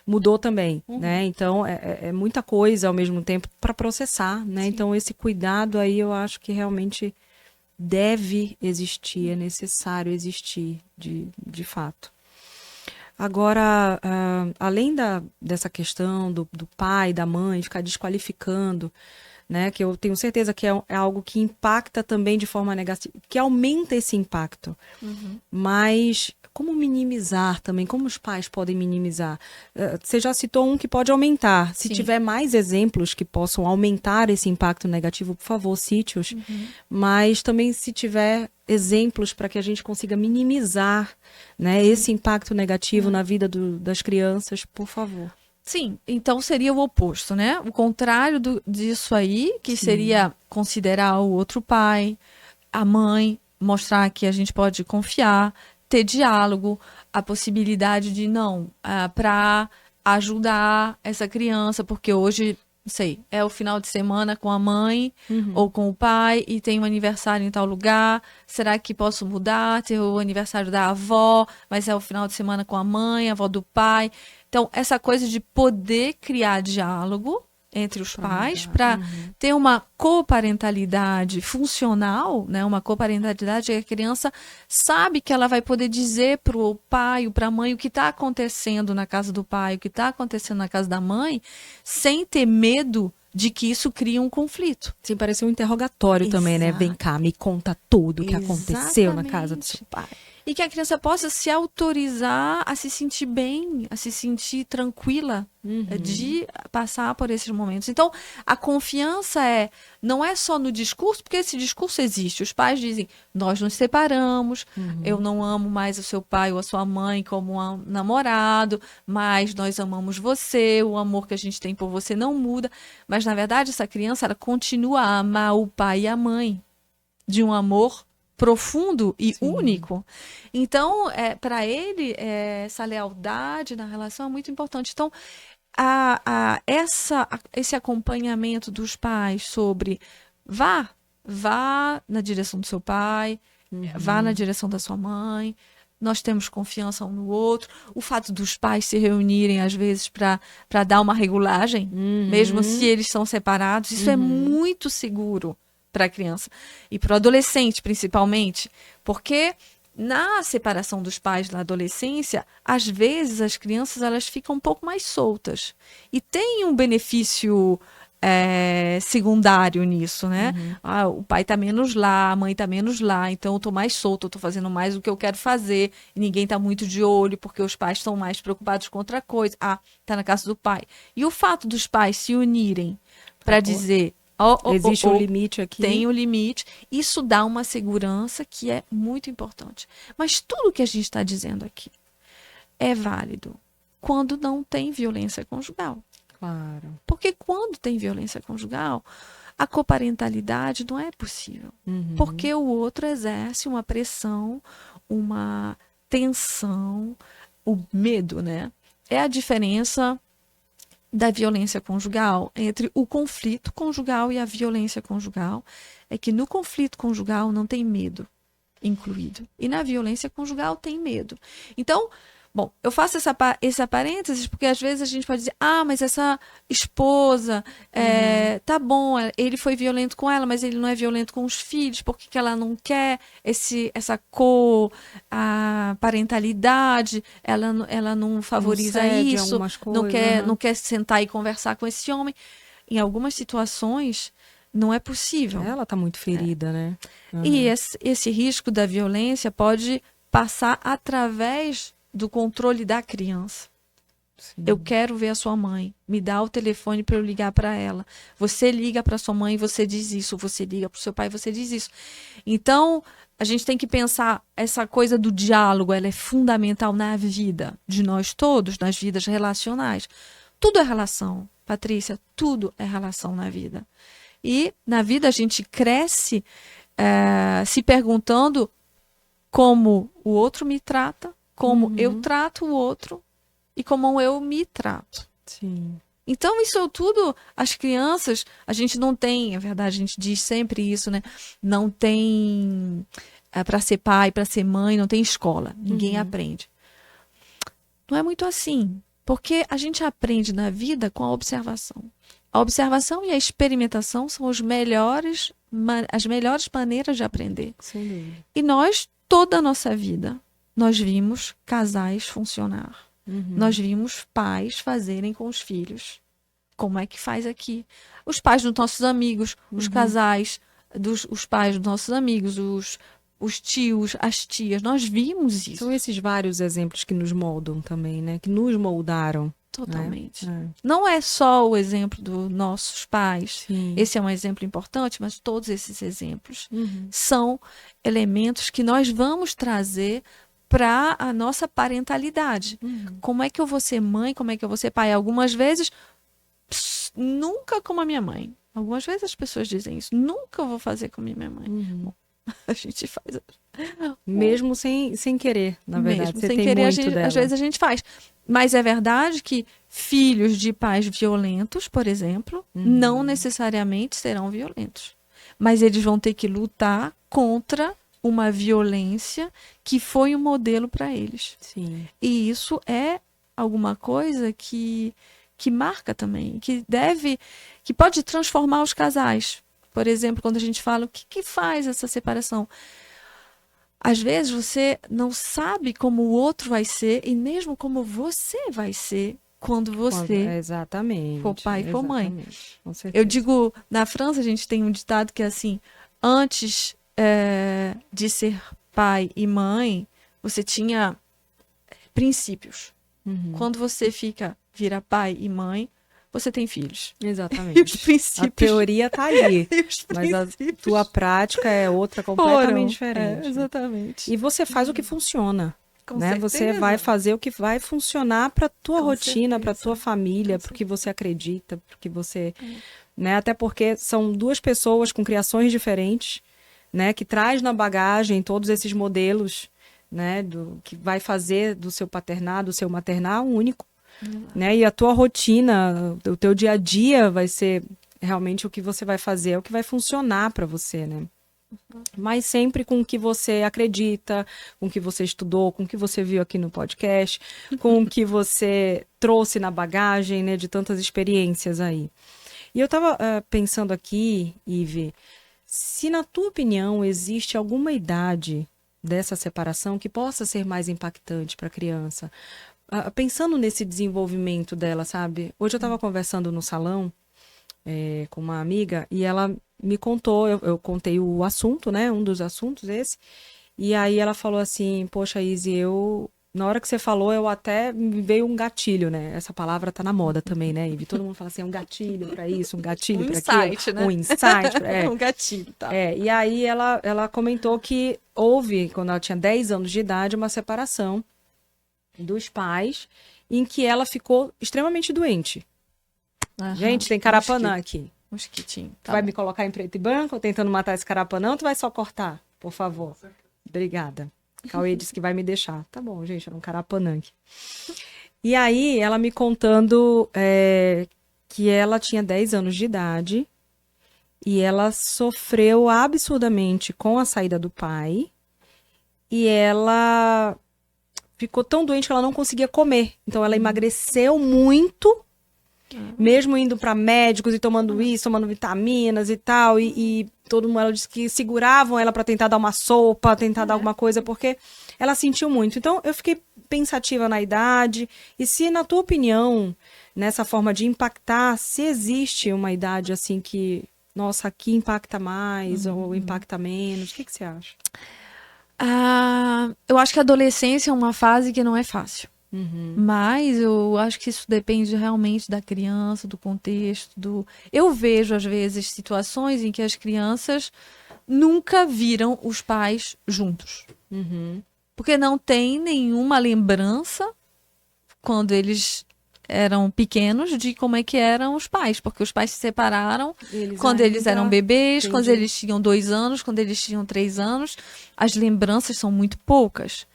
mudou também, né? Então é muita coisa ao mesmo tempo para processar, né? Então esse cuidado aí eu acho que realmente deve existir, é necessário existir de fato. Agora, além dessa questão do pai, da mãe, ficar desqualificando, né, que eu tenho certeza que é algo que impacta também de forma negativa, que aumenta esse impacto. Mas como minimizar também? Como os pais podem minimizar? Você já citou um que pode aumentar. Se tiver mais exemplos que possam aumentar esse impacto negativo, por favor, cite-os. Mas também se tiver exemplos para que a gente consiga minimizar, né, esse impacto negativo na vida das crianças, por favor. Sim, então seria o oposto, né? O contrário disso aí, que seria considerar o outro pai, a mãe, mostrar que a gente pode confiar, ter diálogo, a possibilidade de para ajudar essa criança, porque hoje, não sei, é o final de semana com a mãe ou com o pai e tem um aniversário em tal lugar. Será que posso mudar? Ter o aniversário da avó, mas é o final de semana com a mãe, a avó do pai. Então, essa coisa de poder criar diálogo, entre os pais para ter uma coparentalidade funcional, né? Uma coparentalidade que a criança sabe que ela vai poder dizer para o pai ou para a mãe o que está acontecendo na casa do pai, o que está acontecendo na casa da mãe, sem ter medo de que isso crie um conflito. Sim, parece um interrogatório também, né? Vem cá, me conta tudo o que aconteceu na casa do seu pai. E que a criança possa se autorizar a se sentir bem, a se sentir tranquila de passar por esses momentos. Então, a confiança não é só no discurso, porque esse discurso existe. Os pais dizem, nós nos separamos, eu não amo mais o seu pai ou a sua mãe como um namorado, mas nós amamos você, o amor que a gente tem por você não muda. Mas, na verdade, essa criança ela continua a amar o pai e a mãe de um amor profundo e único. Então, para ele, essa lealdade na relação é muito importante. Então, esse acompanhamento dos pais sobre vá na direção do seu pai, vá na direção da sua mãe, nós temos confiança um no outro. O fato dos pais se reunirem, às vezes, para dar uma regulagem, mesmo se eles são separados, isso é muito seguro para a criança e para o adolescente, principalmente, porque na separação dos pais na adolescência, às vezes as crianças elas ficam um pouco mais soltas e tem um benefício secundário nisso, né? O pai está menos lá, a mãe está menos lá, então eu estou mais solta, eu estou fazendo mais o que eu quero fazer e ninguém está muito de olho porque os pais estão mais preocupados com outra coisa. Está na casa do pai. E o fato dos pais se unirem para dizer existe um limite aqui. Tem um limite. Isso dá uma segurança que é muito importante. Mas tudo que a gente está dizendo aqui é válido quando não tem violência conjugal. Claro. Porque quando tem violência conjugal, a coparentalidade não é possível. Porque o outro exerce uma pressão, uma tensão, o medo, né? É a diferença da violência conjugal entre o conflito conjugal e a violência conjugal é que no conflito conjugal não tem medo incluído e na violência conjugal tem medo. Então, bom, eu faço essa parênteses porque às vezes a gente pode dizer, mas essa esposa, tá bom, ele foi violento com ela, mas ele não é violento com os filhos, por que ela não quer essa parentalidade, ela não favoriza isso, não quer sentar e conversar com esse homem. Em algumas situações, não é possível. Ela está muito ferida, né? E esse risco da violência pode passar através do controle da criança. Sim. Eu quero ver a sua mãe. Me dá o telefone para eu ligar para ela. Você liga para sua mãe e você diz isso. Você liga para o seu pai e você diz isso. Então, a gente tem que pensar essa coisa do diálogo. Ela é fundamental na vida de nós todos, nas vidas relacionais. Tudo é relação, Patrícia. Tudo é relação na vida. E na vida a gente cresce se perguntando como o outro me trata, como eu trato o outro e como eu me trato. Sim. Então, isso tudo, as crianças, a gente não tem, é verdade, a gente diz sempre isso, né? Não tem, para ser pai, para ser mãe, não tem escola. Ninguém aprende. Não é muito assim, porque a gente aprende na vida com a observação. A observação e a experimentação são as melhores maneiras de aprender. Sim. E nós, toda a nossa vida, nós vimos casais funcionar. Nós vimos pais fazerem com os filhos. Como é que faz aqui? Os pais dos nossos amigos, os casais, os pais dos nossos amigos, os tios, as tias. Nós vimos isso. São esses vários exemplos que nos moldam também, né? Que nos moldaram. Totalmente. Não é só o exemplo dos nossos pais. Sim. Esse é um exemplo importante, mas todos esses exemplos são elementos que nós vamos trazer para a nossa parentalidade. Como é que eu vou ser mãe? Como é que eu vou ser pai? Algumas vezes, nunca como a minha mãe. Algumas vezes as pessoas dizem isso. Nunca eu vou fazer como a minha mãe. Bom, a gente faz. Mesmo sem querer, na verdade. Mesmo você sem tem querer, muito às vezes a gente faz. Mas é verdade que filhos de pais violentos, por exemplo, não necessariamente serão violentos. Mas eles vão ter que lutar contra uma violência que foi um modelo para eles. Sim. E isso é alguma coisa que que marca também, que pode transformar os casais. Por exemplo, quando a gente fala o que faz essa separação. Às vezes você não sabe como o outro vai ser e mesmo como você vai ser quando você exatamente, for pai e for mãe. Com certeza. Eu digo, na França a gente tem um ditado que é assim, antes de ser pai e mãe, você tinha princípios. Quando você vira pai e mãe, você tem filhos. Exatamente. E os princípios... A teoria tá ali, mas a princípios tua prática é outra completamente diferente. Exatamente. E você faz o que funciona. Com né? certeza. Você vai fazer o que vai funcionar para tua Com rotina, para certeza. tua família, para o que você acredita, para que você, né? Até porque são duas pessoas com criações diferentes, né? Que traz na bagagem todos esses modelos, né? Que vai fazer do seu paternar, do seu maternar um único, né? E a tua rotina, o teu dia a dia vai ser realmente o que você vai fazer, é o que vai funcionar para você, né? Mas sempre com o que você acredita, com o que você estudou, com o que você viu aqui no podcast, com o que você trouxe na bagagem, né, de tantas experiências aí. E eu estava pensando aqui, Ive, se na tua opinião existe alguma idade dessa separação que possa ser mais impactante para a criança, pensando nesse desenvolvimento dela, sabe? Hoje eu estava conversando no salão com uma amiga e ela me contou, eu contei o assunto, né? Um dos assuntos esse. E aí ela falou assim, poxa, Izzy, na hora que você falou, eu até me veio um gatilho, né? Essa palavra tá na moda também, né, Ivy? Todo mundo fala assim, um gatilho para isso, um gatilho para aquilo. Insight, né? Um insight. Um gatilho, tá. E aí ela comentou que houve, quando ela tinha 10 anos de idade, uma separação dos pais em que ela ficou extremamente doente. Gente, tem carapanã aqui. Mosquitinho. Tu vai me colocar em preto e branco, tentando matar esse carapanã, ou tu vai só cortar, por favor? Obrigada. Cauê disse que vai me deixar. Tá bom, gente, era um carapanã aqui. E aí, ela me contando que ela tinha 10 anos de idade e ela sofreu absurdamente com a saída do pai e ela ficou tão doente que ela não conseguia comer. Então, ela emagreceu muito, mesmo indo para médicos e tomando isso, tomando vitaminas e tal, e todo mundo, ela disse que seguravam ela para tentar dar uma sopa, tentar dar alguma coisa, porque ela sentiu muito. Então, eu fiquei pensativa na idade, e se, na tua opinião, nessa forma de impactar, se existe uma idade assim que, nossa, aqui impacta mais ou impacta menos, o que você acha? Eu acho que a adolescência é uma fase que não é fácil. Mas eu acho que isso depende realmente da criança, do contexto. Eu vejo, às vezes, situações em que as crianças nunca viram os pais juntos. Porque não tem nenhuma lembrança, quando eles eram pequenos, de como é que eram os pais. Porque os pais se separaram quando eles eram bebês, quando eles tinham 2 anos, quando eles tinham 3 anos. As lembranças são muito poucas.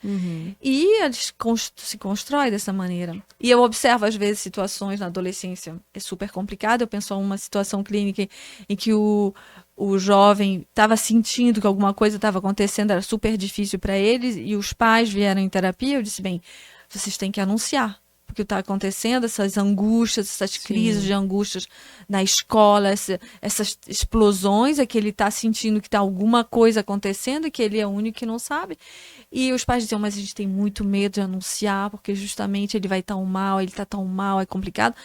E eles se constroem dessa maneira. E eu observo, às vezes, situações na adolescência. É super complicado. Eu penso em uma situação clínica em que o jovem estava sentindo que alguma coisa estava acontecendo, era super difícil para eles, e os pais vieram em terapia. Eu disse, bem, vocês têm que anunciar. Porque está acontecendo, essas angústias, essas crises de angústias na escola, essas explosões, é que ele está sentindo que está alguma coisa acontecendo e que ele é o único que não sabe. E os pais diziam, mas a gente tem muito medo de anunciar, porque justamente ele vai tão mal, ele está tão mal, é complicado.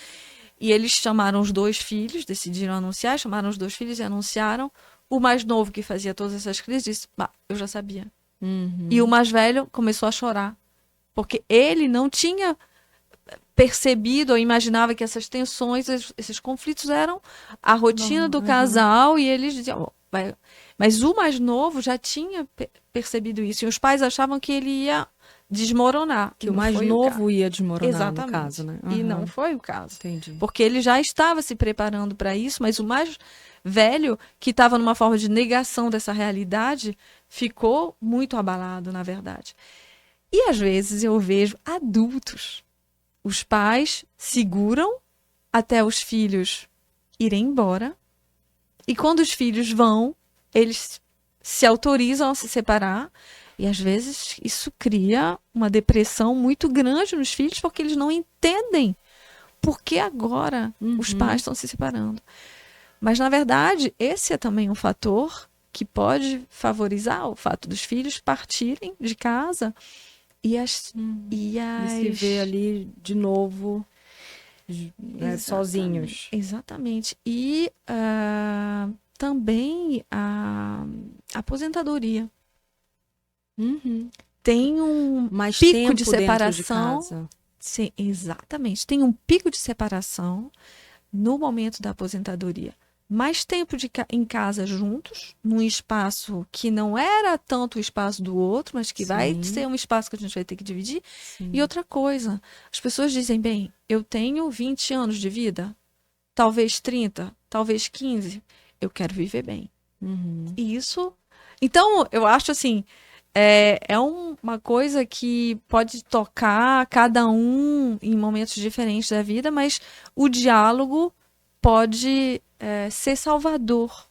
E eles chamaram os 2 filhos, decidiram anunciar, chamaram os 2 filhos e anunciaram. O mais novo, que fazia todas essas crises, disse, eu já sabia. E o mais velho começou a chorar, porque ele não tinha percebido ou imaginava que essas tensões, esses conflitos eram a rotina do casal, e eles diziam, mas o mais novo já tinha percebido isso, e os pais achavam que ele ia desmoronar. Que o mais novo ia desmoronar, no caso, né? E não foi o caso. Entendi. Porque ele já estava se preparando para isso, mas o mais velho, que estava numa forma de negação dessa realidade, ficou muito abalado, na verdade. E às vezes eu vejo adultos. Os pais seguram até os filhos irem embora. E quando os filhos vão, eles se autorizam a se separar. E às vezes isso cria uma depressão muito grande nos filhos, porque eles não entendem por que agora os pais estão se separando? Mas, na verdade, esse é também um fator que pode favorizar o fato dos filhos partirem de casa e E se ver ali de novo, né, sozinhos. Exatamente. E também a aposentadoria. Tem um Mais pico tempo de dentro separação. de casa. Sim, exatamente. Tem um pico de separação no momento da aposentadoria. Mais tempo em casa juntos, num espaço que não era tanto o espaço do outro, mas que vai ser um espaço que a gente vai ter que dividir. Sim. E outra coisa, as pessoas dizem, bem, eu tenho 20 anos de vida, talvez 30, talvez 15, eu quero viver bem. E isso... Então, eu acho assim, uma coisa que pode tocar cada um em momentos diferentes da vida, mas o diálogo pode ser salvador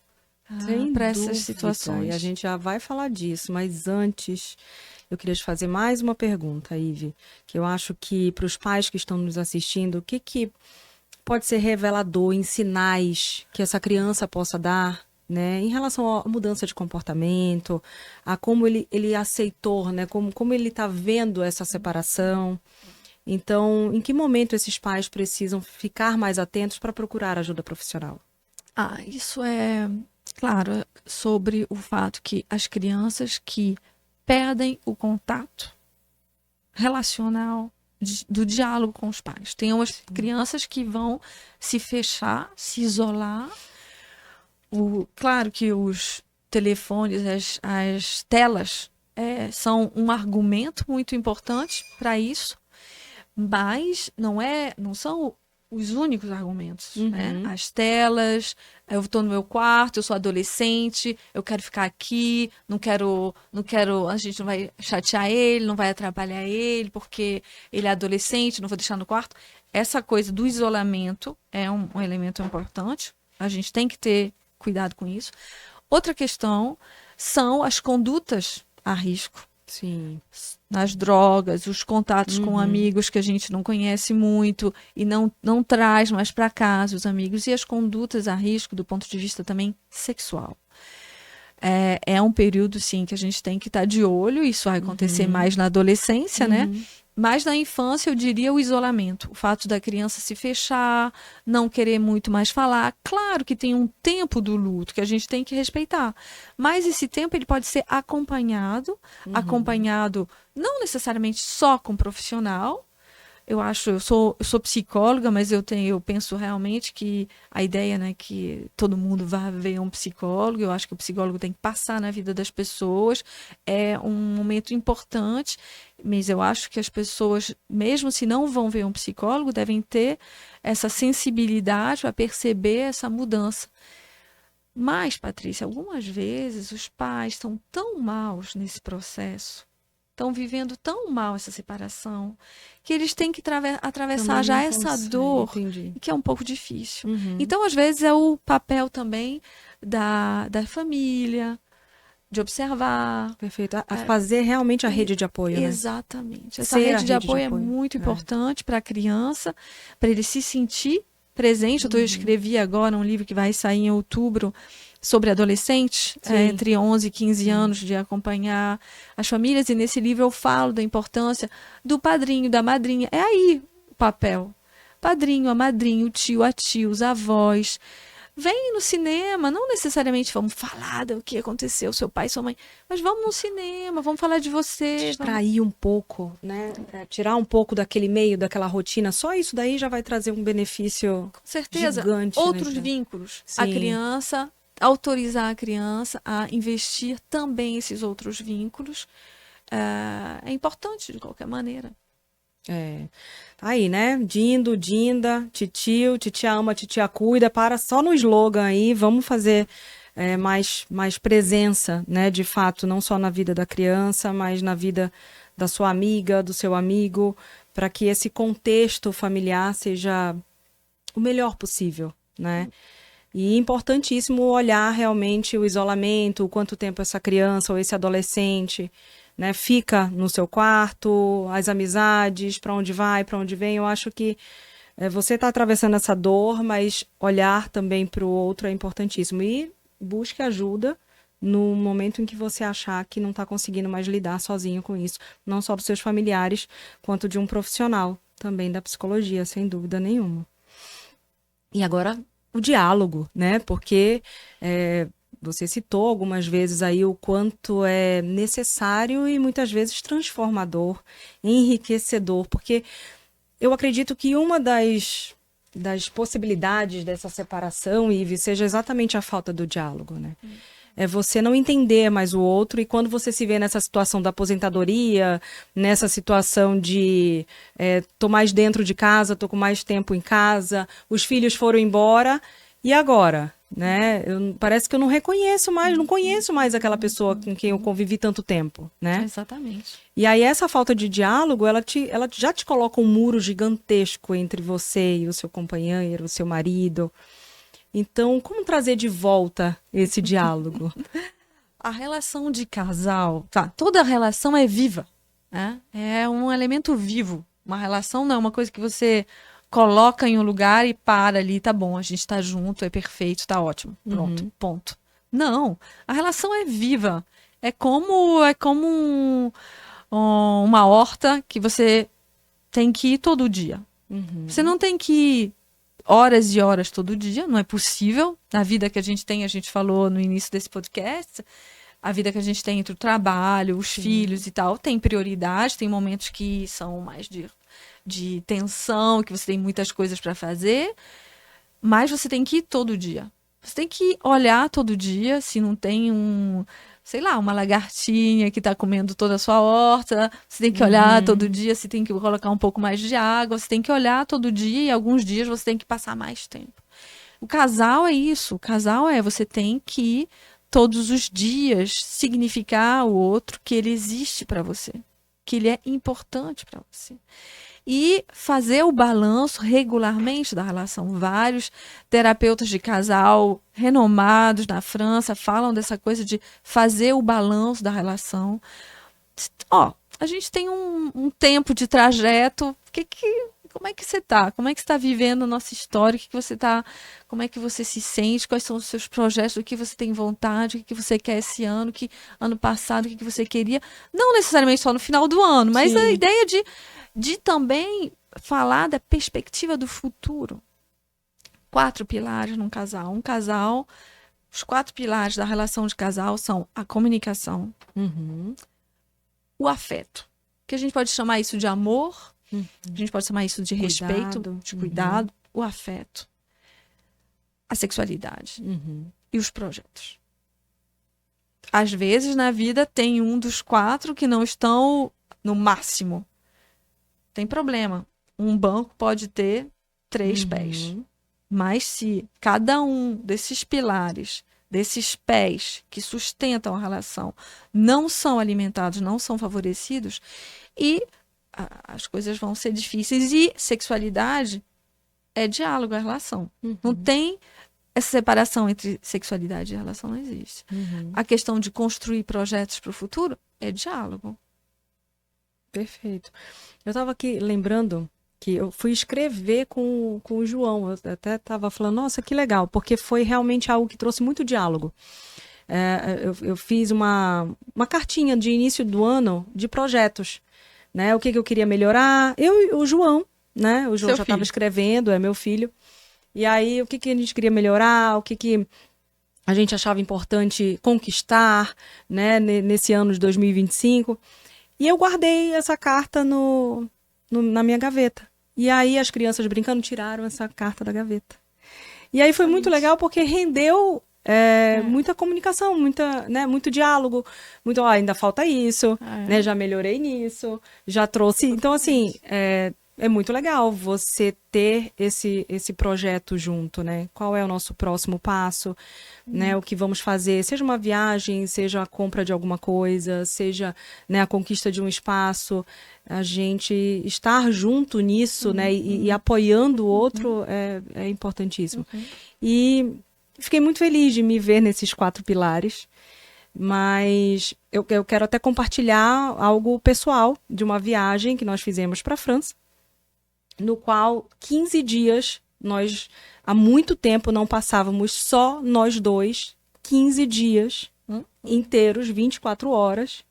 para essas situações. E a gente já vai falar disso, mas antes eu queria te fazer mais uma pergunta, Ive, que eu acho que para os pais que estão nos assistindo, o que pode ser revelador em sinais que essa criança possa dar, né, em relação à mudança de comportamento, a como ele aceitou, né, como ele está vendo essa separação. Então, em que momento esses pais precisam ficar mais atentos para procurar ajuda profissional? Isso é, claro, sobre o fato que as crianças que perdem o contato relacional do diálogo com os pais. Tem umas crianças que vão se fechar, se isolar. Claro que os telefones, as telas são um argumento muito importante para isso, mas não são os únicos argumentos, né? As telas, eu estou no meu quarto, eu sou adolescente, eu quero ficar aqui, não quero, a gente não vai chatear ele, não vai atrapalhar ele, porque ele é adolescente, não vou deixar no quarto. Essa coisa do isolamento é um elemento importante, a gente tem que ter cuidado com isso. Outra questão são as condutas a risco. Sim. Nas drogas, os contatos com amigos que a gente não conhece muito e não traz mais para casa os amigos, e as condutas a risco do ponto de vista também sexual. É um período, sim, que a gente tem que estar de olho. Isso vai acontecer mais na adolescência, né? Mas na infância, eu diria o isolamento. O fato da criança se fechar, não querer muito mais falar. Claro que tem um tempo do luto que a gente tem que respeitar. Mas esse tempo ele pode ser acompanhado não necessariamente só com um profissional. Eu sou psicóloga, mas eu penso realmente que a ideia, né, que todo mundo vá ver um psicólogo. Eu acho que o psicólogo tem que passar na vida das pessoas. É um momento importante, mas eu acho que as pessoas, mesmo se não vão ver um psicólogo, devem ter essa sensibilidade para perceber essa mudança. Mas, Patrícia, algumas vezes os pais estão tão maus nesse processo, estão vivendo tão mal essa separação, que eles têm que atravessar já essa dor, que é um pouco difícil. Então, às vezes, é o papel também da família, de observar. Perfeito. A fazer realmente a rede de apoio, né? Exatamente. Essa rede de apoio é muito importante para a criança, para ele se sentir presente. Eu escrevi agora um livro que vai sair em outubro, sobre adolescentes, entre 11 e 15 anos, de acompanhar as famílias. E nesse livro eu falo da importância do padrinho, da madrinha. É aí o papel. Padrinho, a madrinha, o tio, a tia, os avós. Vem no cinema, não necessariamente vamos falar do que aconteceu, seu pai, sua mãe, mas vamos no cinema, vamos falar de você. Distrair um pouco, né? Tirar um pouco daquele meio, daquela rotina. Só isso daí já vai trazer um benefício com certeza, gigante. Outros vínculos. Sim. A criança, autorizar a criança a investir também esses outros vínculos é importante de qualquer maneira. Aí, né? Dindo, Dinda, titio, titia ama, titia cuida. Para só no slogan aí, vamos fazer mais presença, né? De fato, não só na vida da criança, mas na vida da sua amiga, do seu amigo, para que esse contexto familiar seja o melhor possível, né? E importantíssimo olhar realmente o isolamento, o quanto tempo essa criança ou esse adolescente, né, fica no seu quarto, as amizades, para onde vai, para onde vem. Eu acho que você está atravessando essa dor, mas olhar também para o outro é importantíssimo. E busque ajuda no momento em que você achar que não está conseguindo mais lidar sozinho com isso, não só dos seus familiares, quanto de um profissional também da psicologia, sem dúvida nenhuma. E agora o diálogo, né? Porque você citou algumas vezes aí o quanto é necessário e muitas vezes transformador, enriquecedor, porque eu acredito que uma das possibilidades dessa separação, Ive, seja exatamente a falta do diálogo, né? É você não entender mais o outro, e quando você se vê nessa situação da aposentadoria, nessa situação de tô mais dentro de casa, tô com mais tempo em casa, os filhos foram embora, e agora? Né? Parece que eu não reconheço mais, não conheço mais aquela pessoa com quem eu convivi tanto tempo, né? Exatamente. E aí essa falta de diálogo, ela já te coloca um muro gigantesco entre você e o seu companheiro, o seu marido. Então, como trazer de volta esse diálogo? A relação de casal, tá? Toda relação é viva, né? É um elemento vivo. Uma relação não é uma coisa que você coloca em um lugar e para ali, tá bom, a gente tá junto, é perfeito, tá ótimo, pronto, ponto. Não, a relação é viva. É como uma horta que você tem que ir todo dia. Você não tem que ir horas e horas todo dia, não é possível. Na vida que a gente tem, a gente falou no início desse podcast, a vida que a gente tem entre o trabalho, os filhos e tal, tem prioridade, tem momentos que são mais de tensão, que você tem muitas coisas para fazer, mas você tem que ir todo dia. Você tem que olhar todo dia se não tem sei lá, uma lagartinha que está comendo toda a sua horta. Você tem que olhar todo dia, você tem que colocar um pouco mais de água, você tem que olhar todo dia e alguns dias você tem que passar mais tempo. O casal é isso, o casal você tem que todos os dias significar ao outro que ele existe para você, que ele é importante para você. E fazer o balanço regularmente da relação. Vários terapeutas de casal renomados na França falam dessa coisa de fazer o balanço da relação. A gente tem um tempo de trajeto. Como é que você está? Como é que você está vivendo a nossa história? Como é que você se sente? Quais são os seus projetos? O que você tem vontade? O que você quer esse ano? Ano passado, o que você queria? Não necessariamente só no final do ano, mas Sim. a ideia de também falar da perspectiva do futuro. 4 pilares num casal. Um casal, os 4 pilares da relação de casal são a comunicação, o afeto, que a gente pode chamar isso de amor, a gente pode chamar isso de respeito, de cuidado, o afeto, a sexualidade e os projetos. Às vezes, na vida, tem um dos 4 que não estão no máximo. Tem problema. Um banco pode ter 3 pés. Mas se cada um desses pilares, desses pés que sustentam a relação, não são alimentados, não são favorecidos, e as coisas vão ser difíceis. E sexualidade é diálogo, é relação. Não tem essa separação entre sexualidade e relação, não existe. A questão de construir projetos para o futuro é diálogo. Perfeito. Eu estava aqui lembrando que eu fui escrever com o João. Eu até estava falando, nossa, que legal, porque foi realmente algo que trouxe muito diálogo. Eu fiz uma cartinha de início do ano de projetos, né? O que eu queria melhorar. Eu e o João, né? O João Seu já estava filho. escrevendo, é meu filho. E aí, o que a gente queria melhorar, o que a gente achava importante conquistar, né? Nesse ano de 2025. E eu guardei essa carta na minha gaveta. E aí as crianças brincando tiraram essa carta da gaveta. E aí foi muito legal porque rendeu muita comunicação, muito diálogo, muito, ainda falta isso, né? Já melhorei nisso, já trouxe. Então, assim, é muito legal você ter esse projeto junto, né? Qual é o nosso próximo passo, né? O que vamos fazer, seja uma viagem, seja a compra de alguma coisa, seja, né, a conquista de um espaço, a gente estar junto nisso, né? E apoiando o outro é importantíssimo. E fiquei muito feliz de me ver nesses 4 pilares, mas eu quero até compartilhar algo pessoal de uma viagem que nós fizemos para a França. no qual 15 dias nós, há muito tempo, não passávamos só nós dois, 15 dias inteiros, 24 horas,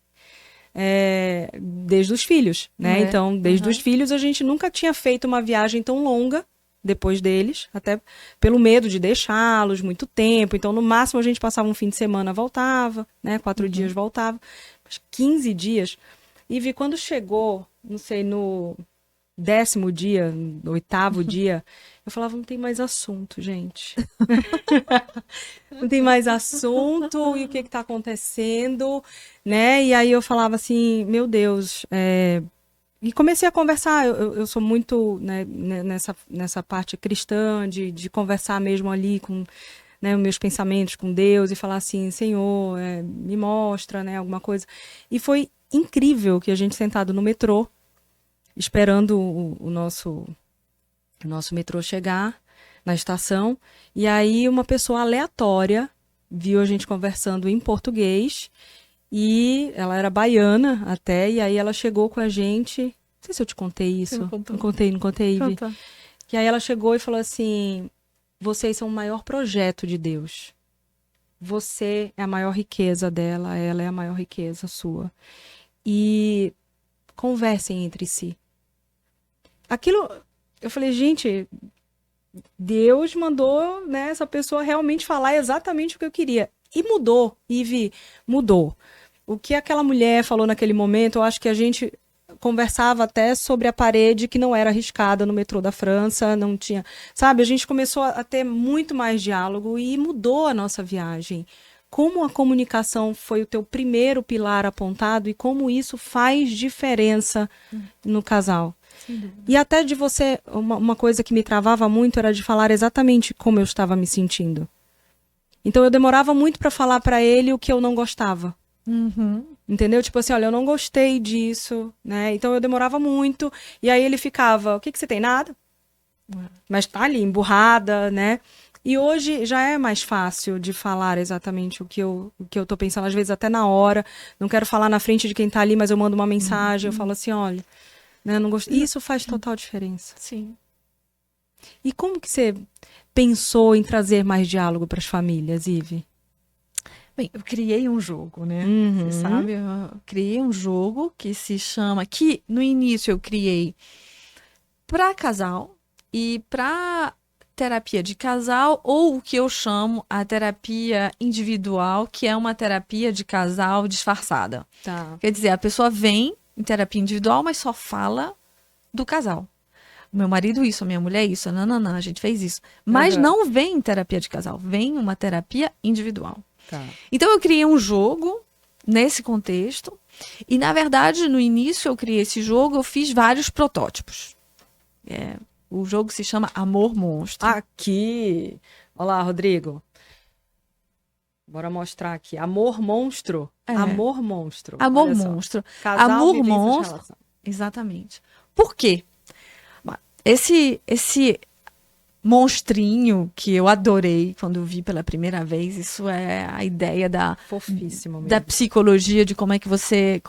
desde os filhos, né? Então, desde os filhos, a gente nunca tinha feito uma viagem tão longa depois deles, até pelo medo de deixá-los muito tempo. Então, no máximo, a gente passava um fim de semana, voltava, né? 4 dias voltava. Mas 15 dias. E vi quando chegou, não sei, no 10º dia, no 8º dia, eu falava, não tem mais assunto, gente. Não tem mais assunto, e o que está acontecendo, né? E aí eu falava assim, meu Deus, e comecei a conversar, eu sou muito, né, nessa parte cristã, de conversar mesmo ali com, né, os meus pensamentos com Deus, e falar assim, Senhor, me mostra, né, alguma coisa. E foi incrível que a gente sentado no metrô, esperando o nosso metrô chegar na estação, e aí uma pessoa aleatória viu a gente conversando em português, e ela era baiana até, e aí ela chegou com a gente, não sei se eu te contei isso, não contei, Ivy. E aí ela chegou e falou assim, vocês são o maior projeto de Deus. Você é a maior riqueza dela, ela é a maior riqueza sua. E conversem entre si. Aquilo, eu falei, gente, Deus mandou, né, essa pessoa realmente falar exatamente o que eu queria. E mudou, Ivy, mudou. O que aquela mulher falou naquele momento, eu acho que a gente conversava até sobre a parede que não era riscada no metrô da França, não tinha, sabe? A gente começou a ter muito mais diálogo e mudou a nossa viagem. Como a comunicação foi o teu primeiro pilar apontado e como isso faz diferença no casal. E até de você, uma coisa que me travava muito era de falar exatamente como eu estava me sentindo. Então eu demorava muito para falar para ele o que eu não gostava. Entendeu? Tipo assim, olha, eu não gostei disso, né? Então eu demorava muito. E aí ele ficava, o que você tem? Nada. Mas tá ali, emburrada, né? E hoje já é mais fácil de falar exatamente o que eu tô pensando, às vezes até na hora. Não quero falar na frente de quem tá ali, mas eu mando uma mensagem, eu falo assim, olha, né, não gostei. Isso faz total diferença. Sim. E como que você pensou em trazer mais diálogo para as famílias, Ivy? Bem, eu criei um jogo, né? Você sabe? Eu criei um jogo que se chama... Que no início eu criei para casal e para terapia de casal, ou o que eu chamo a terapia individual, que é uma terapia de casal disfarçada. Tá. Quer dizer, a pessoa vem em terapia individual, mas só fala do casal. Meu marido isso, a minha mulher isso, não, a gente fez isso. Mas não vem em terapia de casal, vem uma terapia individual. Tá. Então eu criei um jogo nesse contexto e, na verdade, no início eu criei esse jogo, eu fiz vários protótipos. O jogo se chama Amor Monstro. Aqui! Olá, Rodrigo. Bora mostrar aqui. Amor Monstro. Amor Monstro. Amor Monstro. Casal, Amor Monstro. Exatamente. Por quê? Esse monstrinho que eu adorei quando eu vi pela primeira vez, isso é a ideia fofíssimo mesmo. Da psicologia, de como é que você,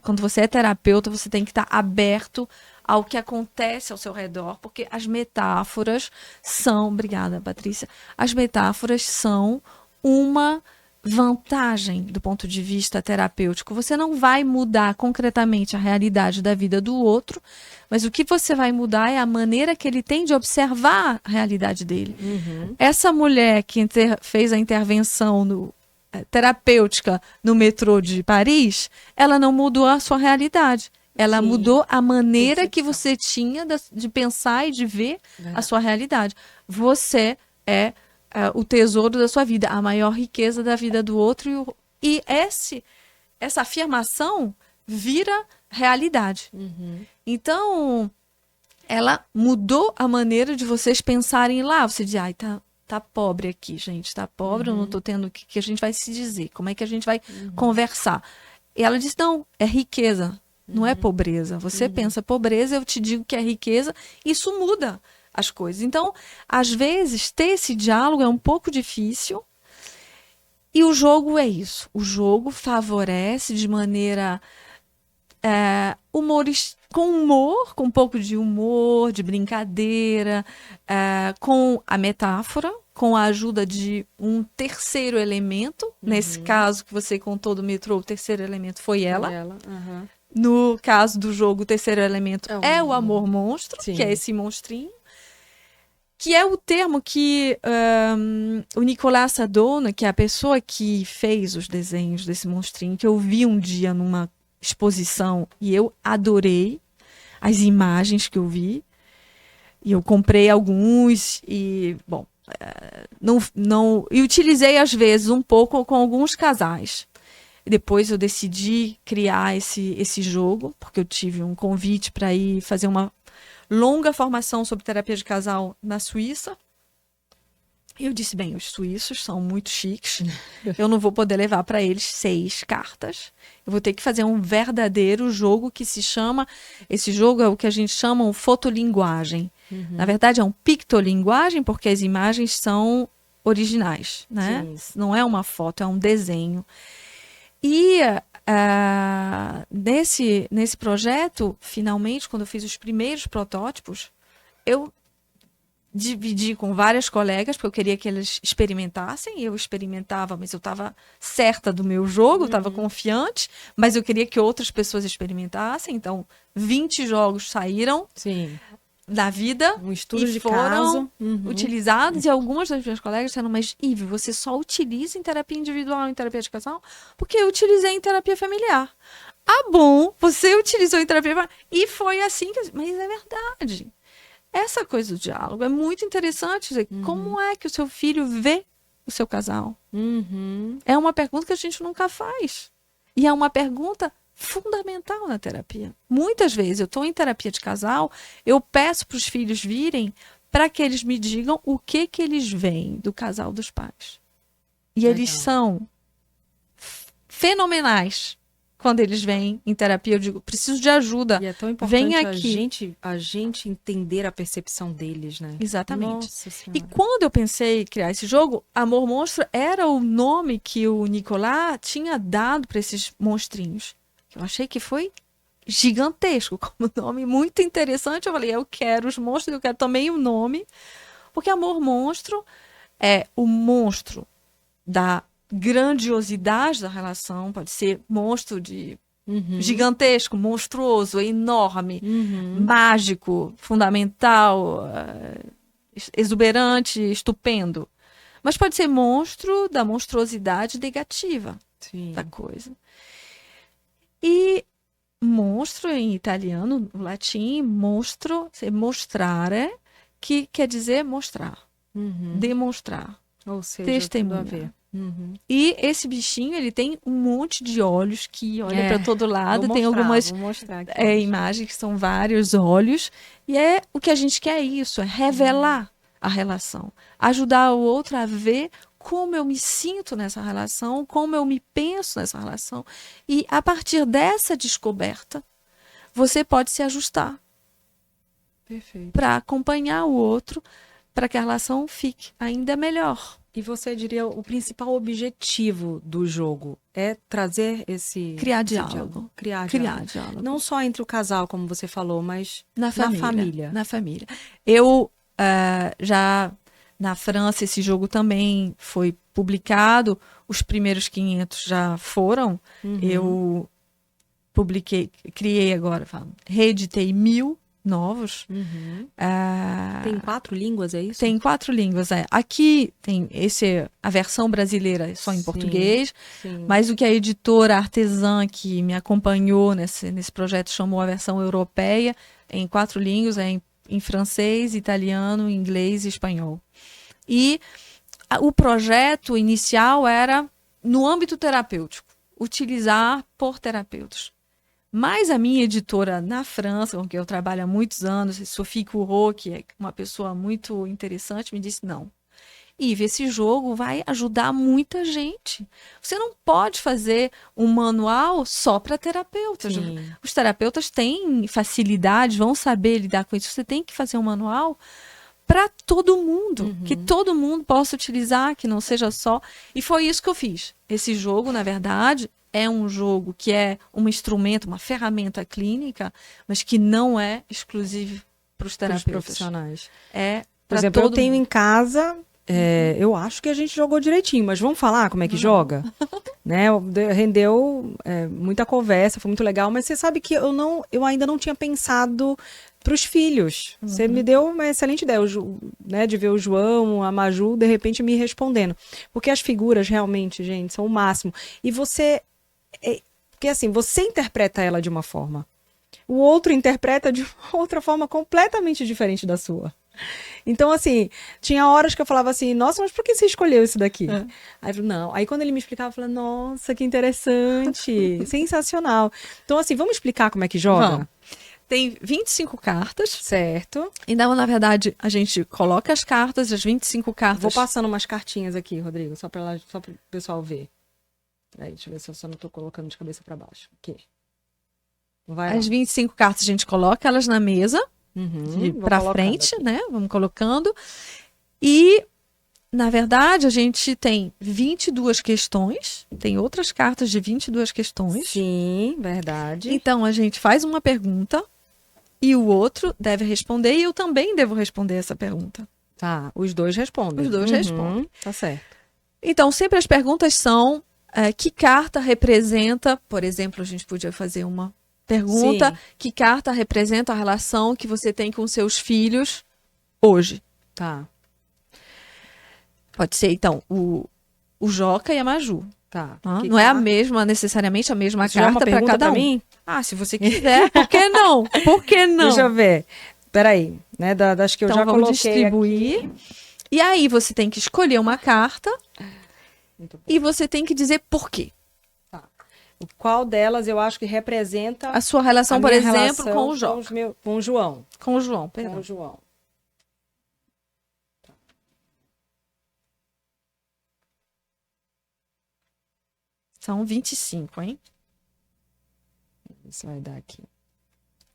quando você é terapeuta, você tem que estar aberto ao que acontece ao seu redor, porque as metáforas são, obrigada, Patrícia, as metáforas são uma vantagem do ponto de vista terapêutico. Você não vai mudar concretamente a realidade da vida do outro, mas o que você vai mudar é a maneira que ele tem de observar a realidade dele. Essa mulher que fez a intervenção terapêutica no metrô de Paris, ela não mudou a sua realidade. Ela mudou a maneira que você tinha de pensar e de ver a sua realidade. Você é o tesouro da sua vida, a maior riqueza da vida do outro. E essa afirmação vira realidade. Então, ela mudou a maneira de vocês pensarem lá. Você diz, ai, tá pobre aqui, gente, tá pobre, eu não tô tendo o que a gente vai se dizer, como é que a gente vai conversar. E ela disse, não, é riqueza, não é pobreza. Você pensa pobreza, eu te digo que é riqueza, isso muda as coisas. Então, às vezes, ter esse diálogo é um pouco difícil. E o jogo é isso. O jogo favorece de maneira com humor, com um pouco de humor, de brincadeira, com a metáfora, com a ajuda de um terceiro elemento. Nesse caso que você contou do metrô, o terceiro elemento foi ela. Uhum. No caso do jogo, o terceiro elemento é o amor monstro, Sim. que é esse monstrinho. Que é o termo que o Nicolas Sadona, que é a pessoa que fez os desenhos desse monstrinho, que eu vi um dia numa exposição e eu adorei as imagens que eu vi. E eu comprei alguns e, bom, e utilizei às vezes um pouco com alguns casais. E depois eu decidi criar esse jogo, porque eu tive um convite para ir fazer uma longa formação sobre terapia de casal na Suíça. E eu disse, bem, os suíços são muito chiques, eu não vou poder levar para eles 6 cartas. Eu vou ter que fazer um verdadeiro jogo que se chama... Esse jogo é o que a gente chama um fotolinguagem. Na verdade, é um pictolinguagem, porque as imagens são originais, né? Sim. Não é uma foto, é um desenho. E nesse projeto, finalmente, quando eu fiz os primeiros protótipos, eu dividi com várias colegas, porque eu queria que eles experimentassem. Eu experimentava, mas eu estava certa do meu jogo, eu estava confiante, mas eu queria que outras pessoas experimentassem. Então, 20 jogos saíram da vida Um estudo e de foram caso. utilizados. E algumas das minhas colegas disseram, mas Ive, você só utiliza em terapia individual, em terapia de casal? Porque eu utilizei em terapia familiar. Ah, bom, você utilizou em terapia familiar. E foi assim que... Mas é verdade. Essa coisa do diálogo é muito interessante. Como é que o seu filho vê o seu casal? É uma pergunta que a gente nunca faz. E é uma pergunta fundamental na terapia. Muitas vezes eu estou em terapia de casal, eu peço para os filhos virem para que eles me digam o que eles veem do casal dos pais. E eles são fenomenais. Quando eles vêm em terapia, eu digo, preciso de ajuda. E é tão importante Vem aqui. a gente entender a percepção deles, né? Exatamente. Nossa Senhora. E quando eu pensei em criar esse jogo, Amor Monstro era o nome que o Nicolas tinha dado para esses monstrinhos. Eu achei que foi gigantesco, como nome muito interessante. Eu falei, eu quero os monstros, eu quero também o nome, porque Amor Monstro é o monstro da grandiosidade da relação, pode ser monstro de gigantesco, monstruoso, enorme, mágico, fundamental, exuberante, estupendo. Mas pode ser monstro da monstruosidade negativa da coisa. E monstro em italiano, no latim, monstro, mostrare, que quer dizer mostrar, demonstrar, ou seja, testemunhar. tudo a ver. E esse bichinho, ele tem um monte de olhos que olha para todo lado. Tem algumas imagens que são vários olhos. E é o que a gente quer isso, é revelar a relação. Ajudar o outro a ver como eu me sinto nessa relação, como eu me penso nessa relação. E a partir dessa descoberta, você pode se ajustar. Perfeito. Para acompanhar o outro, para que a relação fique ainda melhor. E você diria o principal objetivo do jogo é trazer criar diálogo. Criar diálogo. Não só entre o casal, como você falou, mas na família. Na família. Eu já na França esse jogo também foi publicado. Os primeiros 500 já foram. Eu criei agora, reeditei 1000 novos. Tem 4 línguas, é isso? Tem 4 línguas, Aqui tem a versão brasileira só em português, mas o que a editora artesã que me acompanhou nesse projeto chamou a versão europeia, em 4 línguas, em francês, italiano, inglês e espanhol. E o projeto inicial era no âmbito terapêutico, utilizar por terapeutas. Mas a minha editora na França, com quem eu trabalho há muitos anos, Sophie Courreau, que é uma pessoa muito interessante, me disse, não, Ive, esse jogo vai ajudar muita gente. Você não pode fazer um manual só para terapeutas. Os terapeutas têm facilidade, vão saber lidar com isso. Você tem que fazer um manual para todo mundo, que todo mundo possa utilizar, que não seja só. E foi isso que eu fiz. Esse jogo, na verdade, é um jogo que é um instrumento, uma ferramenta clínica, mas que não é exclusivo para os Para os terapeutas. profissionais. É Por para exemplo, eu todo tenho mundo. em casa, eu acho que a gente jogou direitinho, mas vamos falar como é que joga? Né? Rendeu muita conversa, foi muito legal, mas você sabe que eu ainda não tinha pensado para os filhos. Você me deu uma excelente ideia, né, de ver o João, a Maju, de repente me respondendo. Porque as figuras realmente, gente, são o máximo. E você. Porque assim, você interpreta ela de uma forma. O outro interpreta de uma outra forma completamente diferente da sua. Então, assim, tinha horas que eu falava assim, nossa, mas por que você escolheu isso daqui? Aí eu falei, não. Aí quando ele me explicava, eu falei, nossa, que interessante, sensacional. Então, assim, vamos explicar como é que joga? Vamos. Tem 25 cartas. Certo. Então, na verdade, a gente coloca as cartas, as 25 cartas. Vou passando umas cartinhas aqui, Rodrigo, só para o pessoal ver. Peraí, deixa eu ver se eu só não tô colocando de cabeça para baixo. Aqui. Vai As lá. 25 cartas, a gente coloca elas na mesa, Vou para colocando frente, aqui. né? Vamos colocando. E, na verdade, a gente tem 22 questões. Tem outras cartas de 22 questões. Sim, verdade. Então, a gente faz uma pergunta e o outro deve responder e eu também devo responder essa pergunta. Tá, os dois respondem. Os dois respondem. Tá certo. Então, sempre as perguntas são que carta representa, por exemplo, a gente podia fazer uma pergunta, Sim. que carta representa a relação que você tem com seus filhos hoje? Tá, Pode ser, então, o Joca e a Maju. tá. Tá? Que Não é a carta? mesma, necessariamente a mesma Isso já é uma carta para pergunta cada pra um. mim? Ah, se você quiser, por que não? Por que não? Deixa eu ver. Peraí, né? Das que eu Então já vamos coloquei distribuir. aqui. E aí você tem que escolher uma carta Muito bom. e você tem que dizer por quê. Tá. Qual delas eu acho que representa A sua relação, a por minha exemplo, relação com o Joca. com o João. Com o João, Com perdão. o João. São 25, hein? Isso vai dar aqui.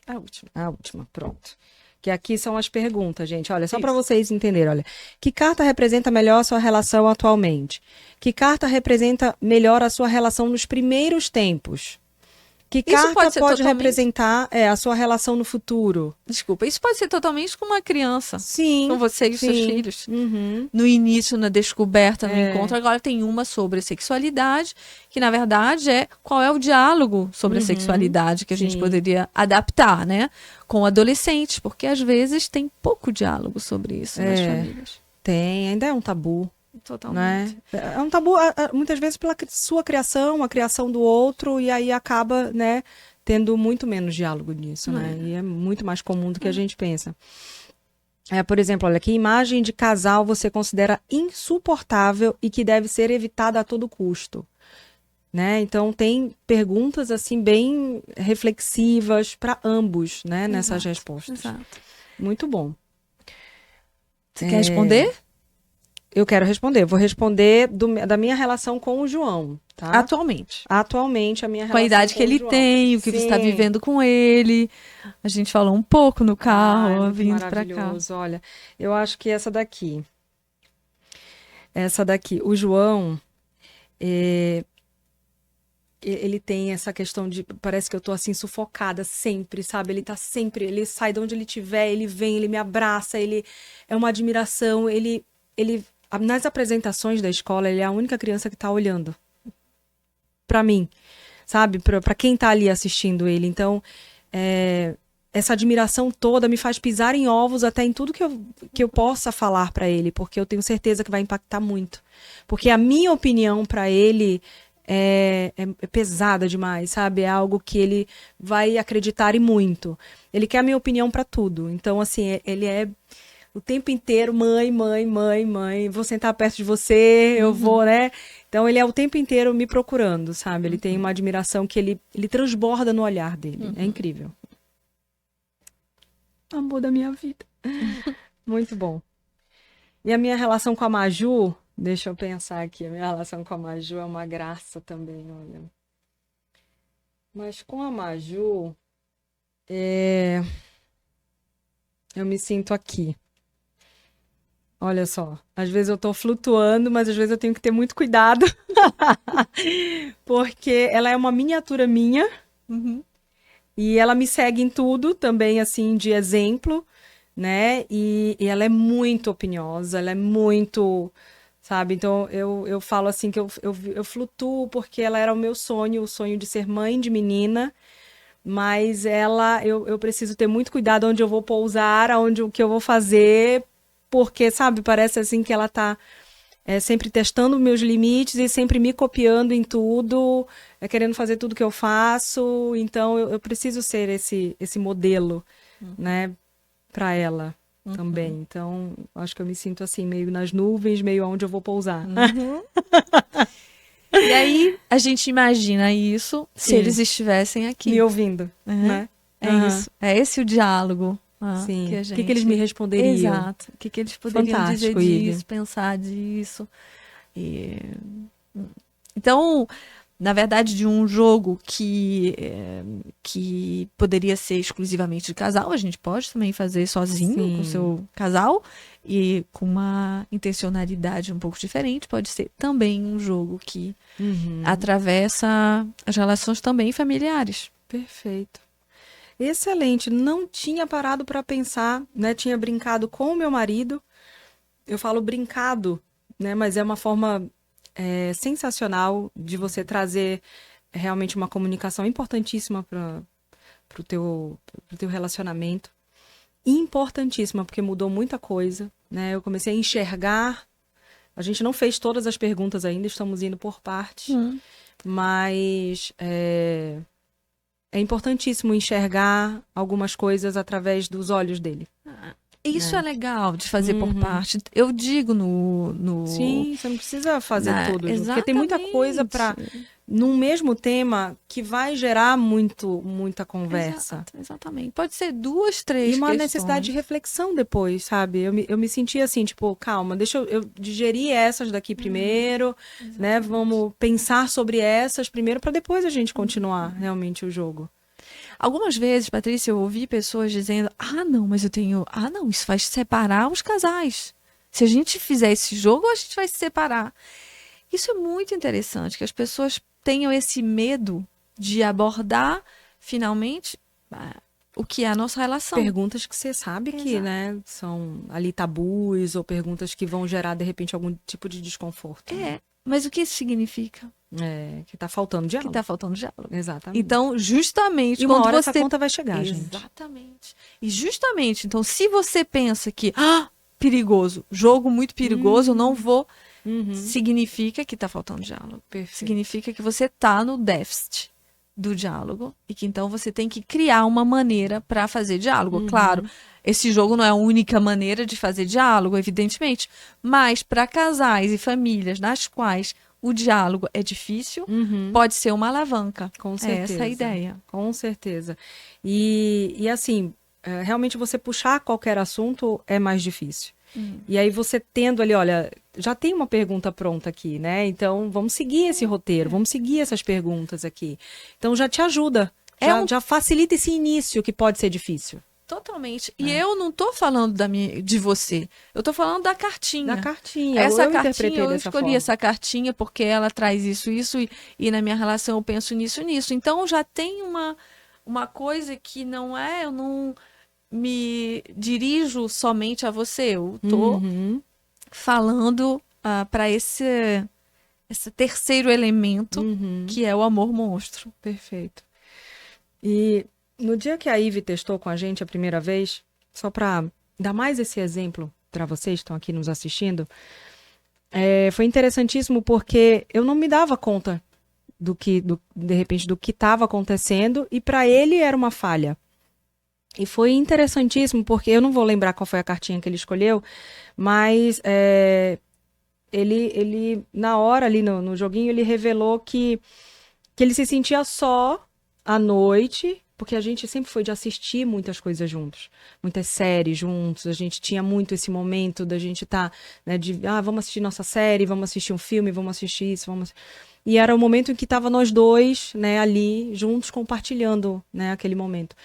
A última. A última, pronto. Que aqui são as perguntas, gente. Olha, só para Isso. vocês entenderem, olha. Que carta representa melhor a sua relação atualmente? Que carta representa melhor a sua relação nos primeiros tempos? Que Isso carta pode ser pode totalmente- representar a sua relação no futuro? Desculpa, isso pode ser totalmente com uma criança. Sim. Com você e os seus sim. filhos. Uhum. No início, na descoberta, no É. encontro. Agora tem uma sobre sexualidade, que na verdade é qual é o diálogo sobre a sexualidade que a gente Sim. poderia adaptar, né? Com adolescentes, porque às vezes tem pouco diálogo sobre isso nas famílias. Tem, ainda é um tabu, Totalmente. né? É um tabu, muitas vezes, pela sua criação, a criação do outro, e aí acaba, né, tendo muito menos diálogo nisso, né? E é muito mais comum do que a gente pensa. Por exemplo, olha, que imagem de casal você considera insuportável e que deve ser evitada a todo custo? Né? Então, tem perguntas, assim, bem reflexivas para ambos, né, nessas Exato, respostas. Exato. Muito bom. Você quer responder? Eu quero responder. Vou responder da minha relação com o João, tá? Atualmente. Atualmente, a minha Com a relação idade que com o ele João. tem, o que você está Sim. vivendo com ele. A gente falou um pouco no carro, Muito vindo para cá. maravilhoso. Olha, eu acho que essa daqui. O João, ele tem essa questão de, parece que eu tô assim sufocada sempre, sabe? Ele tá sempre, ele sai de onde ele estiver, ele vem, ele me abraça, ele é uma admiração, ele nas apresentações da escola, ele é a única criança que tá olhando pra mim, sabe? Pra quem tá ali assistindo ele. Então, essa admiração toda me faz pisar em ovos até em tudo que eu possa falar pra ele, porque eu tenho certeza que vai impactar muito. Porque a minha opinião pra ele é pesada demais, sabe? É algo que ele vai acreditar e muito. Ele quer a minha opinião pra tudo. Então, assim, ele é o tempo inteiro, mãe, mãe, mãe, mãe, vou sentar perto de você, eu vou, né? Então, ele é o tempo inteiro me procurando, sabe? Ele tem uma admiração que ele transborda no olhar dele. É incrível. Amor da minha vida. Muito bom. E a minha relação com a Maju, deixa eu pensar aqui, a minha relação com a Maju é uma graça também, olha. Mas com a Maju, eu me sinto aqui. Olha só, às vezes eu tô flutuando, mas às vezes eu tenho que ter muito cuidado, porque ela é uma miniatura minha Uhum. e ela me segue em tudo também, assim, de exemplo, né? E ela é muito opiniosa, ela é muito, sabe? Então eu falo assim que eu flutuo porque ela era o meu sonho, o sonho de ser mãe de menina, mas eu preciso ter muito cuidado onde eu vou pousar, aonde o que eu vou fazer, porque, sabe, parece assim que ela tá sempre testando meus limites e sempre me copiando em tudo, querendo fazer tudo que eu faço. Então eu preciso ser esse modelo, né, para ela também. Uhum. Então, acho que eu me sinto assim, meio nas nuvens, meio aonde eu vou pousar. Uhum. E aí a gente imagina isso se eles Sim, estivessem me aqui, ouvindo, né? né? É Aham, isso. É esse o diálogo, que sim. a O que que eles me gente. responderiam? Exato. O que que eles poderiam dizer Fantástico, Ive. disso, pensar disso. E... Então, na verdade, de um jogo que poderia ser exclusivamente de casal, a gente pode também fazer sozinho com o Sim. seu casal e com uma intencionalidade um pouco diferente. Pode ser também um jogo que Uhum. atravessa as relações também familiares. Perfeito. Excelente. Não tinha parado para pensar, né? Tinha brincado com o meu marido. Eu falo brincado, né? Mas é uma forma sensacional de você trazer realmente uma comunicação importantíssima para pro teu relacionamento. Importantíssima, porque mudou muita coisa, né? Eu comecei a enxergar. A gente não fez todas as perguntas ainda, estamos indo por partes, Hum. mas é importantíssimo enxergar algumas coisas através dos olhos dele, Isso é né? legal de fazer por Uhum. parte. Eu digo no Sim, você não precisa fazer tudo junto, porque tem muita coisa exatamente. para num mesmo tema que vai gerar muita conversa. Exato, exatamente. Pode ser duas, E três uma necessidade de questões. reflexão depois, sabe? Eu me senti assim, tipo, calma, deixa eu digerir essas daqui primeiro, né? Exatamente. Vamos pensar sobre essas primeiro para depois a gente continuar realmente o jogo. Algumas vezes, Patrícia, eu ouvi pessoas dizendo: ah, não, mas eu tenho. Ah, não, isso vai separar os casais. Se a gente fizer esse jogo, a gente vai se separar. Isso é muito interessante, que as pessoas tenham esse medo de abordar finalmente o que é a nossa relação. Perguntas que você sabe que, Exato. né, são ali tabus ou perguntas que vão gerar, de repente, algum tipo de desconforto, né? É, mas o que isso significa? É, que tá faltando Que diálogo. está faltando diálogo. Exatamente. Então, justamente E uma quando hora essa você. conta vai chegar, gente. Exatamente. E justamente, então, se você pensa que, perigoso, jogo muito perigoso, eu não Hum, vou, uhum, significa que está faltando diálogo. perfeito. Significa que você está no déficit do diálogo e que então você tem que criar uma maneira para fazer diálogo. Claro, Uhum, esse jogo não é a única maneira de fazer diálogo, evidentemente, mas para casais e famílias nas quais o diálogo é difícil, uhum, pode ser uma alavanca. com É essa a certeza. ideia. Com certeza. E assim, realmente você puxar qualquer assunto é mais difícil. E aí você tendo ali, olha, já tem uma pergunta pronta aqui, né? Então vamos seguir esse roteiro, vamos seguir essas perguntas aqui. Então já te ajuda, É um já facilita esse início que pode ser difícil, totalmente. E né? eu não tô falando de você. Eu tô falando da Da cartinha. cartinha, Essa eu cartinha, interpretei eu dessa escolhi forma. essa cartinha porque ela traz isso, e na minha relação eu penso nisso. Então já tem uma coisa que não é, eu não me dirijo somente a você. Eu tô Uhum, falando para esse terceiro elemento uhum, que é o amor monstro. perfeito. E no dia que a Ive testou com a gente a primeira vez, só para dar mais esse exemplo para vocês que estão aqui nos assistindo, foi interessantíssimo porque eu não me dava conta de repente, do que estava acontecendo e para ele era uma falha. E foi interessantíssimo porque eu não vou lembrar qual foi a cartinha que ele escolheu, mas ele na hora ali no joguinho, ele revelou que ele se sentia só à noite, porque a gente sempre foi de assistir muitas coisas juntos, muitas séries juntos, a gente tinha muito esse momento da gente estar, né, vamos assistir nossa série, vamos assistir um filme, vamos assistir isso, E era o momento em que tava nós dois, né, ali juntos compartilhando, né, aquele momento.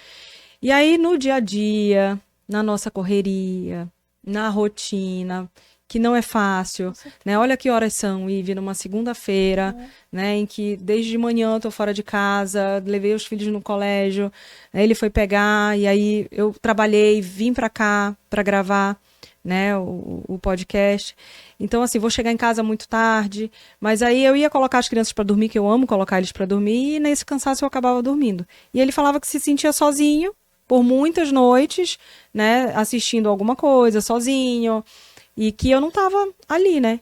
E aí no dia a dia, na nossa correria, na rotina, que não é fácil, né? Olha que horas são, Ive, numa segunda-feira, né? Em que desde de manhã eu tô fora de casa, levei os filhos no colégio, aí ele foi pegar, e aí eu trabalhei, vim pra cá pra gravar, né? O podcast. Então, assim, vou chegar em casa muito tarde, mas aí eu ia colocar as crianças pra dormir, que eu amo colocar eles pra dormir, e nesse cansaço eu acabava dormindo. E ele falava que se sentia sozinho por muitas noites, né? Assistindo alguma coisa, sozinho. E que eu não tava ali, né?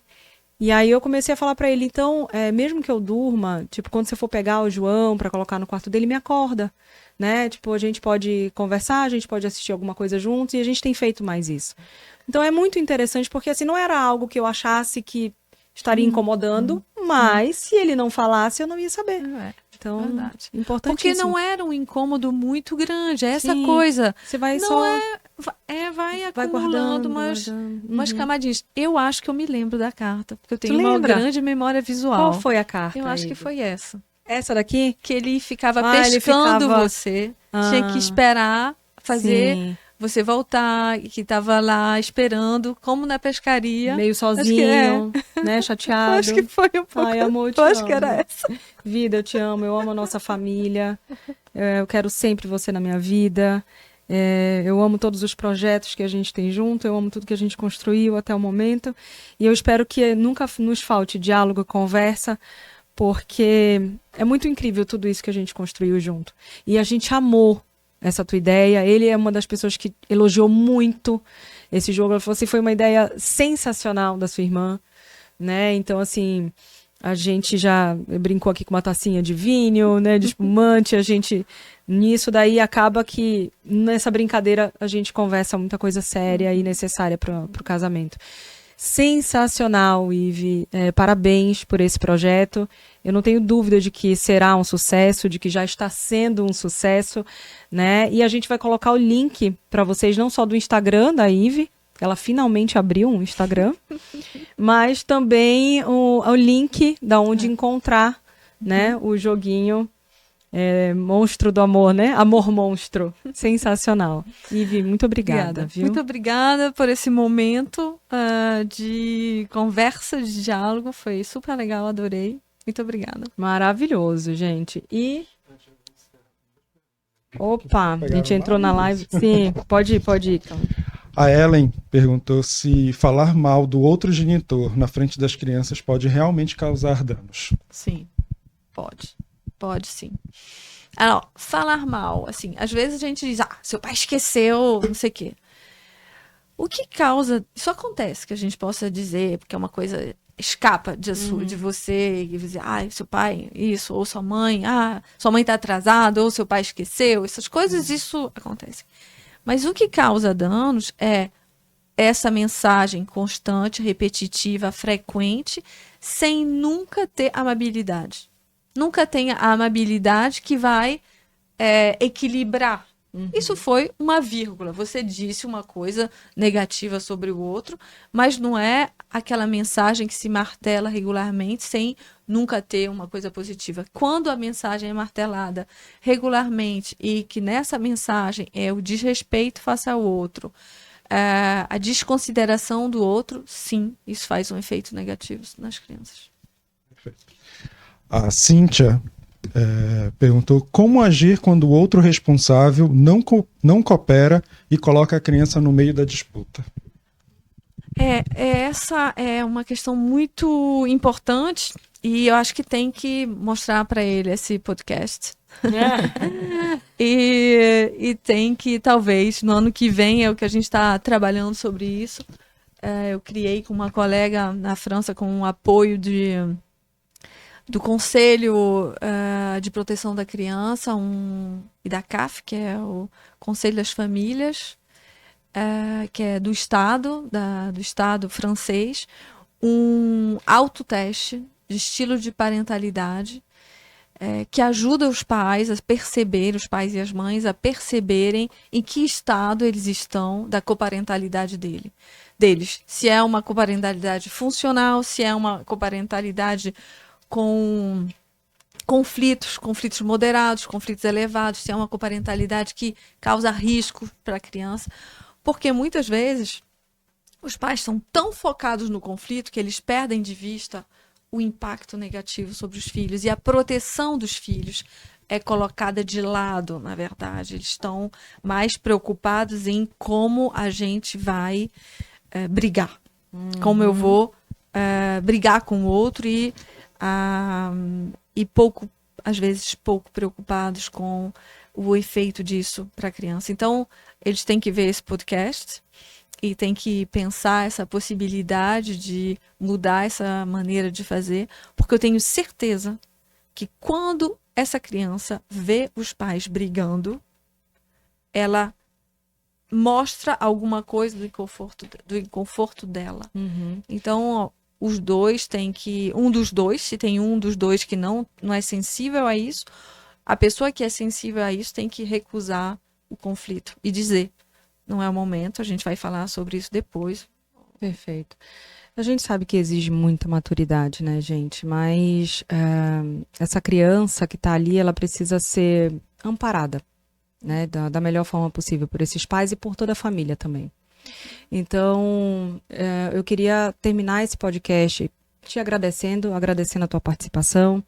E aí eu comecei a falar pra ele, então, mesmo que eu durma, tipo, quando você for pegar o João pra colocar no quarto dele, me acorda, né? Tipo, a gente pode conversar, a gente pode assistir alguma coisa juntos e a gente tem feito mais isso. Então é muito interessante porque assim, não era algo que eu achasse que estaria incomodando, mas se ele não falasse, eu não ia saber. Então, Verdade. Porque importantíssimo. não era um incômodo muito grande, é essa Sim, coisa. Você vai Não só vai vai acumulando guardando, umas guardando. camadinhas. Eu acho que eu me lembro da carta, porque eu Tu tenho uma lembra? grande memória visual. Qual foi a carta? Eu acho que Ive? foi essa. Essa daqui? Que ele ficava Ele pescando ficava. você, tinha que esperar fazer Sim. você voltar, e que estava lá esperando, como na pescaria. Meio Acho que sozinho, né? eu Chateado. acho que foi um pouco. Ai, amor, eu te Eu acho que amo. era essa. Vida, eu te amo, eu amo a nossa família. Eu quero sempre você na minha vida. Eu amo todos os projetos que a gente tem junto, eu amo tudo que a gente construiu até o momento. E eu espero que nunca nos falte diálogo, conversa, porque é muito incrível tudo isso que a gente construiu junto. E a gente amou essa tua ideia. Ele é uma das pessoas que elogiou muito esse jogo. Ela falou assim, foi uma ideia sensacional da sua irmã, né? Então, assim, a gente já brincou aqui com uma tacinha de vinho, né? De espumante, a gente... Nisso daí acaba que nessa brincadeira a gente conversa muita coisa séria e necessária para o casamento. Sensacional, Ive. Parabéns por esse projeto. Eu não tenho dúvida de que será um sucesso, de que já está sendo um sucesso, né? E a gente vai colocar o link para vocês, não só do Instagram da Ive, ela finalmente abriu um Instagram, mas também o link da onde encontrar, né, o joguinho Monstro do Amor, né? Amor Monstro. Sensacional. Ive, muito obrigada, viu? Muito obrigada por esse momento de conversa, de diálogo. Foi super legal, adorei. Muito obrigada. Maravilhoso, gente. E... Opa, a gente entrou na live. Sim, pode ir. A Ellen perguntou se falar mal do outro genitor na frente das crianças pode realmente causar danos. Sim, pode. Pode sim. Ah, não, falar mal, assim, às vezes a gente diz, seu pai esqueceu, não sei o quê. O que causa, isso acontece, que a gente possa dizer, porque é uma coisa, escapa de você, e dizer, seu pai, isso, ou sua mãe tá atrasada, ou seu pai esqueceu, essas coisas, isso acontece. Mas o que causa danos é essa mensagem constante, repetitiva, frequente, sem nunca ter amabilidade. Nunca tenha a amabilidade que vai equilibrar. Isso foi uma vírgula. Você disse uma coisa negativa sobre o outro, mas não é aquela mensagem que se martela regularmente sem nunca ter uma coisa positiva. Quando a mensagem é martelada regularmente e que nessa mensagem é o desrespeito face ao outro, a desconsideração do outro, sim, isso faz um efeito negativo nas crianças. Perfeito. A Cíntia perguntou como agir quando o outro responsável não coopera e coloca a criança no meio da disputa. Essa é uma questão muito importante e eu acho que tem que mostrar para ele esse podcast. E tem que, talvez, no ano que vem, é o que a gente está trabalhando sobre isso. Eu criei com uma colega na França com o apoio do Conselho de Proteção da Criança e da CAF, que é o Conselho das Famílias, que é do Estado francês, um autoteste de estilo de parentalidade que ajuda os pais e as mães a perceberem em que estado eles estão da coparentalidade deles. Se é uma coparentalidade funcional, se é uma coparentalidade com conflitos moderados, conflitos elevados, se é uma coparentalidade que causa risco para a criança. Porque muitas vezes os pais são tão focados no conflito que eles perdem de vista o impacto negativo sobre os filhos. E a proteção dos filhos é colocada de lado, na verdade. Eles estão mais preocupados em como a gente vai brigar. Como eu vou brigar com o outro e pouco, às vezes, pouco preocupados com o efeito disso para a criança. Então, eles têm que ver esse podcast e têm que pensar essa possibilidade de mudar essa maneira de fazer, porque eu tenho certeza que quando essa criança vê os pais brigando, ela mostra alguma coisa do inconforto dela. Então, os dois têm que... se tem um dos dois que não é sensível a isso, a pessoa que é sensível a isso tem que recusar o conflito e dizer, não é o momento, a gente vai falar sobre isso depois. Perfeito. A gente sabe que exige muita maturidade, né, gente? Mas essa criança que está ali, ela precisa ser amparada, né, da melhor forma possível por esses pais e por toda a família também. Então, eu queria terminar esse podcast te agradecendo a tua participação,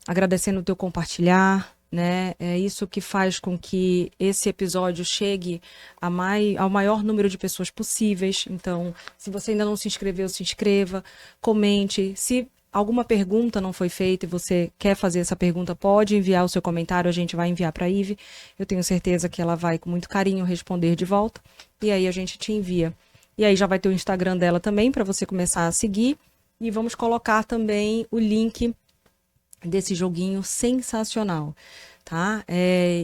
agradecendo o teu compartilhar, né? É isso que faz com que esse episódio chegue ao maior número de pessoas possíveis. Então, se você ainda não se inscreveu, se inscreva, comente. Se alguma pergunta não foi feita e você quer fazer essa pergunta, pode enviar o seu comentário, a gente vai enviar para a Ive. Eu tenho certeza que ela vai, com muito carinho, responder de volta. E aí a gente te envia. E aí já vai ter o Instagram dela também, para você começar a seguir. E vamos colocar também o link desse joguinho sensacional, tá?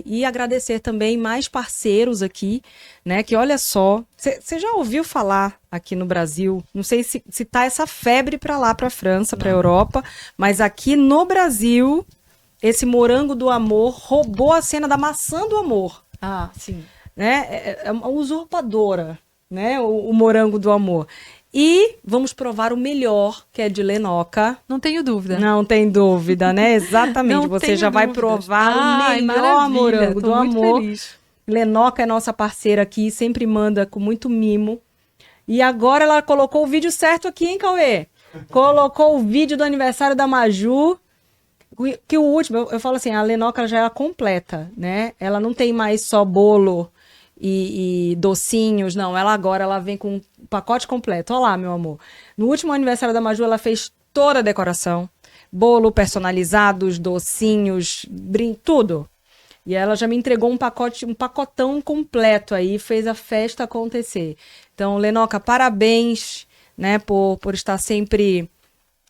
E agradecer também mais parceiros aqui, né? Que olha só, você já ouviu falar aqui no Brasil? Não sei se tá essa febre para lá, para França, para Europa, mas aqui no Brasil, esse morango do amor roubou a cena da maçã do amor. Ah, sim. Né? É uma usurpadora, né? O morango do amor. E vamos provar o melhor, que é de Lenoca. Não tenho dúvida. Não tem dúvida, né? Exatamente. Não você já vai provar o melhor morango do amor. Feliz. Lenoca é nossa parceira aqui, sempre manda com muito mimo. E agora ela colocou o vídeo certo aqui, hein, Cauê? Colocou o vídeo do aniversário da Maju. Que o último, eu falo assim, a Lenoca já é completa, né? Ela não tem mais só bolo e docinhos, não. Ela vem com um pacote completo. Olha lá, meu amor. No último aniversário da Maju, ela fez toda a decoração. Bolo personalizado, os docinhos, tudo. E ela já me entregou um pacotão completo aí, fez a festa acontecer. Então, Lenoca, parabéns, né, por estar sempre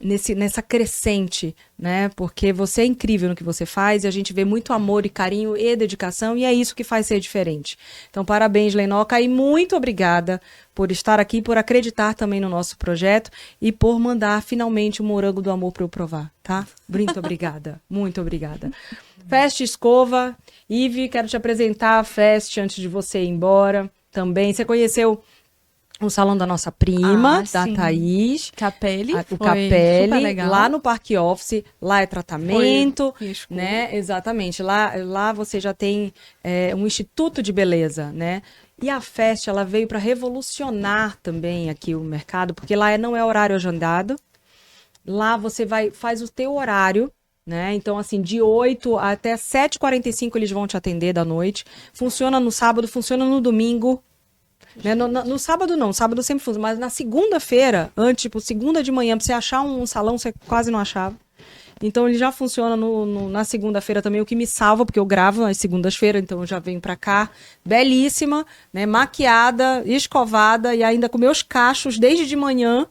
nessa crescente, né? Porque você é incrível no que você faz e a gente vê muito amor e carinho e dedicação e é isso que faz ser diferente. Então, parabéns, Lenoca, e muito obrigada por estar aqui, por acreditar também no nosso projeto e por mandar finalmente o morango do amor para eu provar, tá? Muito obrigada, muito obrigada. Fest Escova, Ive, quero te apresentar a Fest antes de você ir embora também. Você conheceu o salão da nossa prima, da sim. Thaís. Capelli. O Capelli, legal. lá no Parque Office, lá é tratamento, Foi né? Exatamente, lá você já tem um instituto de beleza, né? E a Fest, ela veio para revolucionar também aqui o mercado, porque lá não é horário agendado, lá você faz o teu horário, né? Então, assim, de 8 até 7h45 eles vão te atender da noite, funciona no sábado, funciona no domingo, né? No sábado não, sábado sempre funciona, mas na segunda-feira, tipo, segunda de manhã, pra você achar um salão, você quase não achava. Então ele já funciona na segunda-feira também, o que me salva, porque eu gravo nas segundas-feiras, então eu já venho pra cá, belíssima, né? Maquiada, escovada e ainda com meus cachos desde de manhã.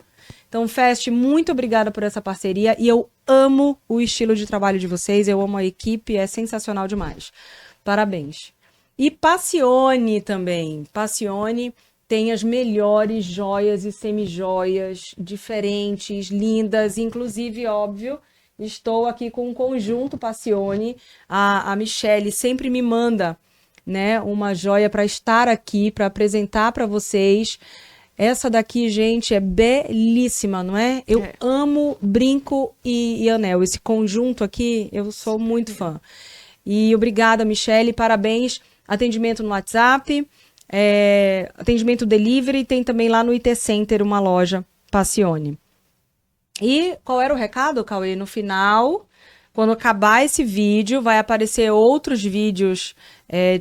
Então, Fest, muito obrigada por essa parceria e eu amo o estilo de trabalho de vocês, eu amo a equipe, é sensacional demais. Parabéns. E Passione também. Passione tem as melhores joias e semijoias, diferentes, lindas, inclusive, óbvio, estou aqui com um conjunto Passione. A Michele sempre me manda, né, uma joia para estar aqui, para apresentar para vocês. Essa daqui, gente, é belíssima, não é? Eu amo brinco e anel. Esse conjunto aqui, eu sou muito fã. E obrigada, Michele, parabéns. Atendimento no WhatsApp, atendimento delivery, tem também lá no IT Center uma loja Passione. E qual era o recado, Cauê? No final, quando acabar esse vídeo, vai aparecer outros vídeos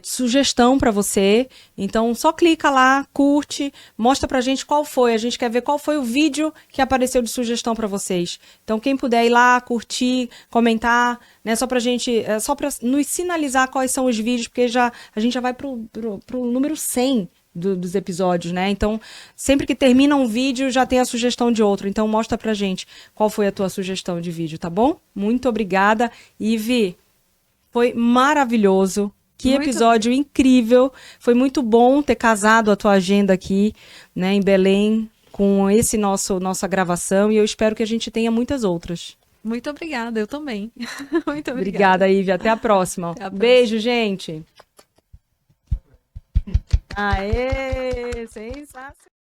de sugestão para você. Então, só clica lá, curte, mostra pra gente qual foi. A gente quer ver qual foi o vídeo que apareceu de sugestão para vocês. Então, quem puder ir lá, curtir, comentar, né? Só pra gente, só pra nos sinalizar quais são os vídeos, porque a gente já vai pro número 100 dos episódios, né? Então, sempre que termina um vídeo, já tem a sugestão de outro. Então, mostra pra gente qual foi a tua sugestão de vídeo, tá bom? Muito obrigada. Ivi, foi maravilhoso. Que episódio incrível. Foi muito bom ter casado a tua agenda aqui, né, em Belém, com esse nossa gravação. E eu espero que a gente tenha muitas outras. Muito obrigada, eu também. Muito obrigada. Obrigada, Ivi. Até a próxima. Até a próxima. Beijo, gente. Aê, sensacional.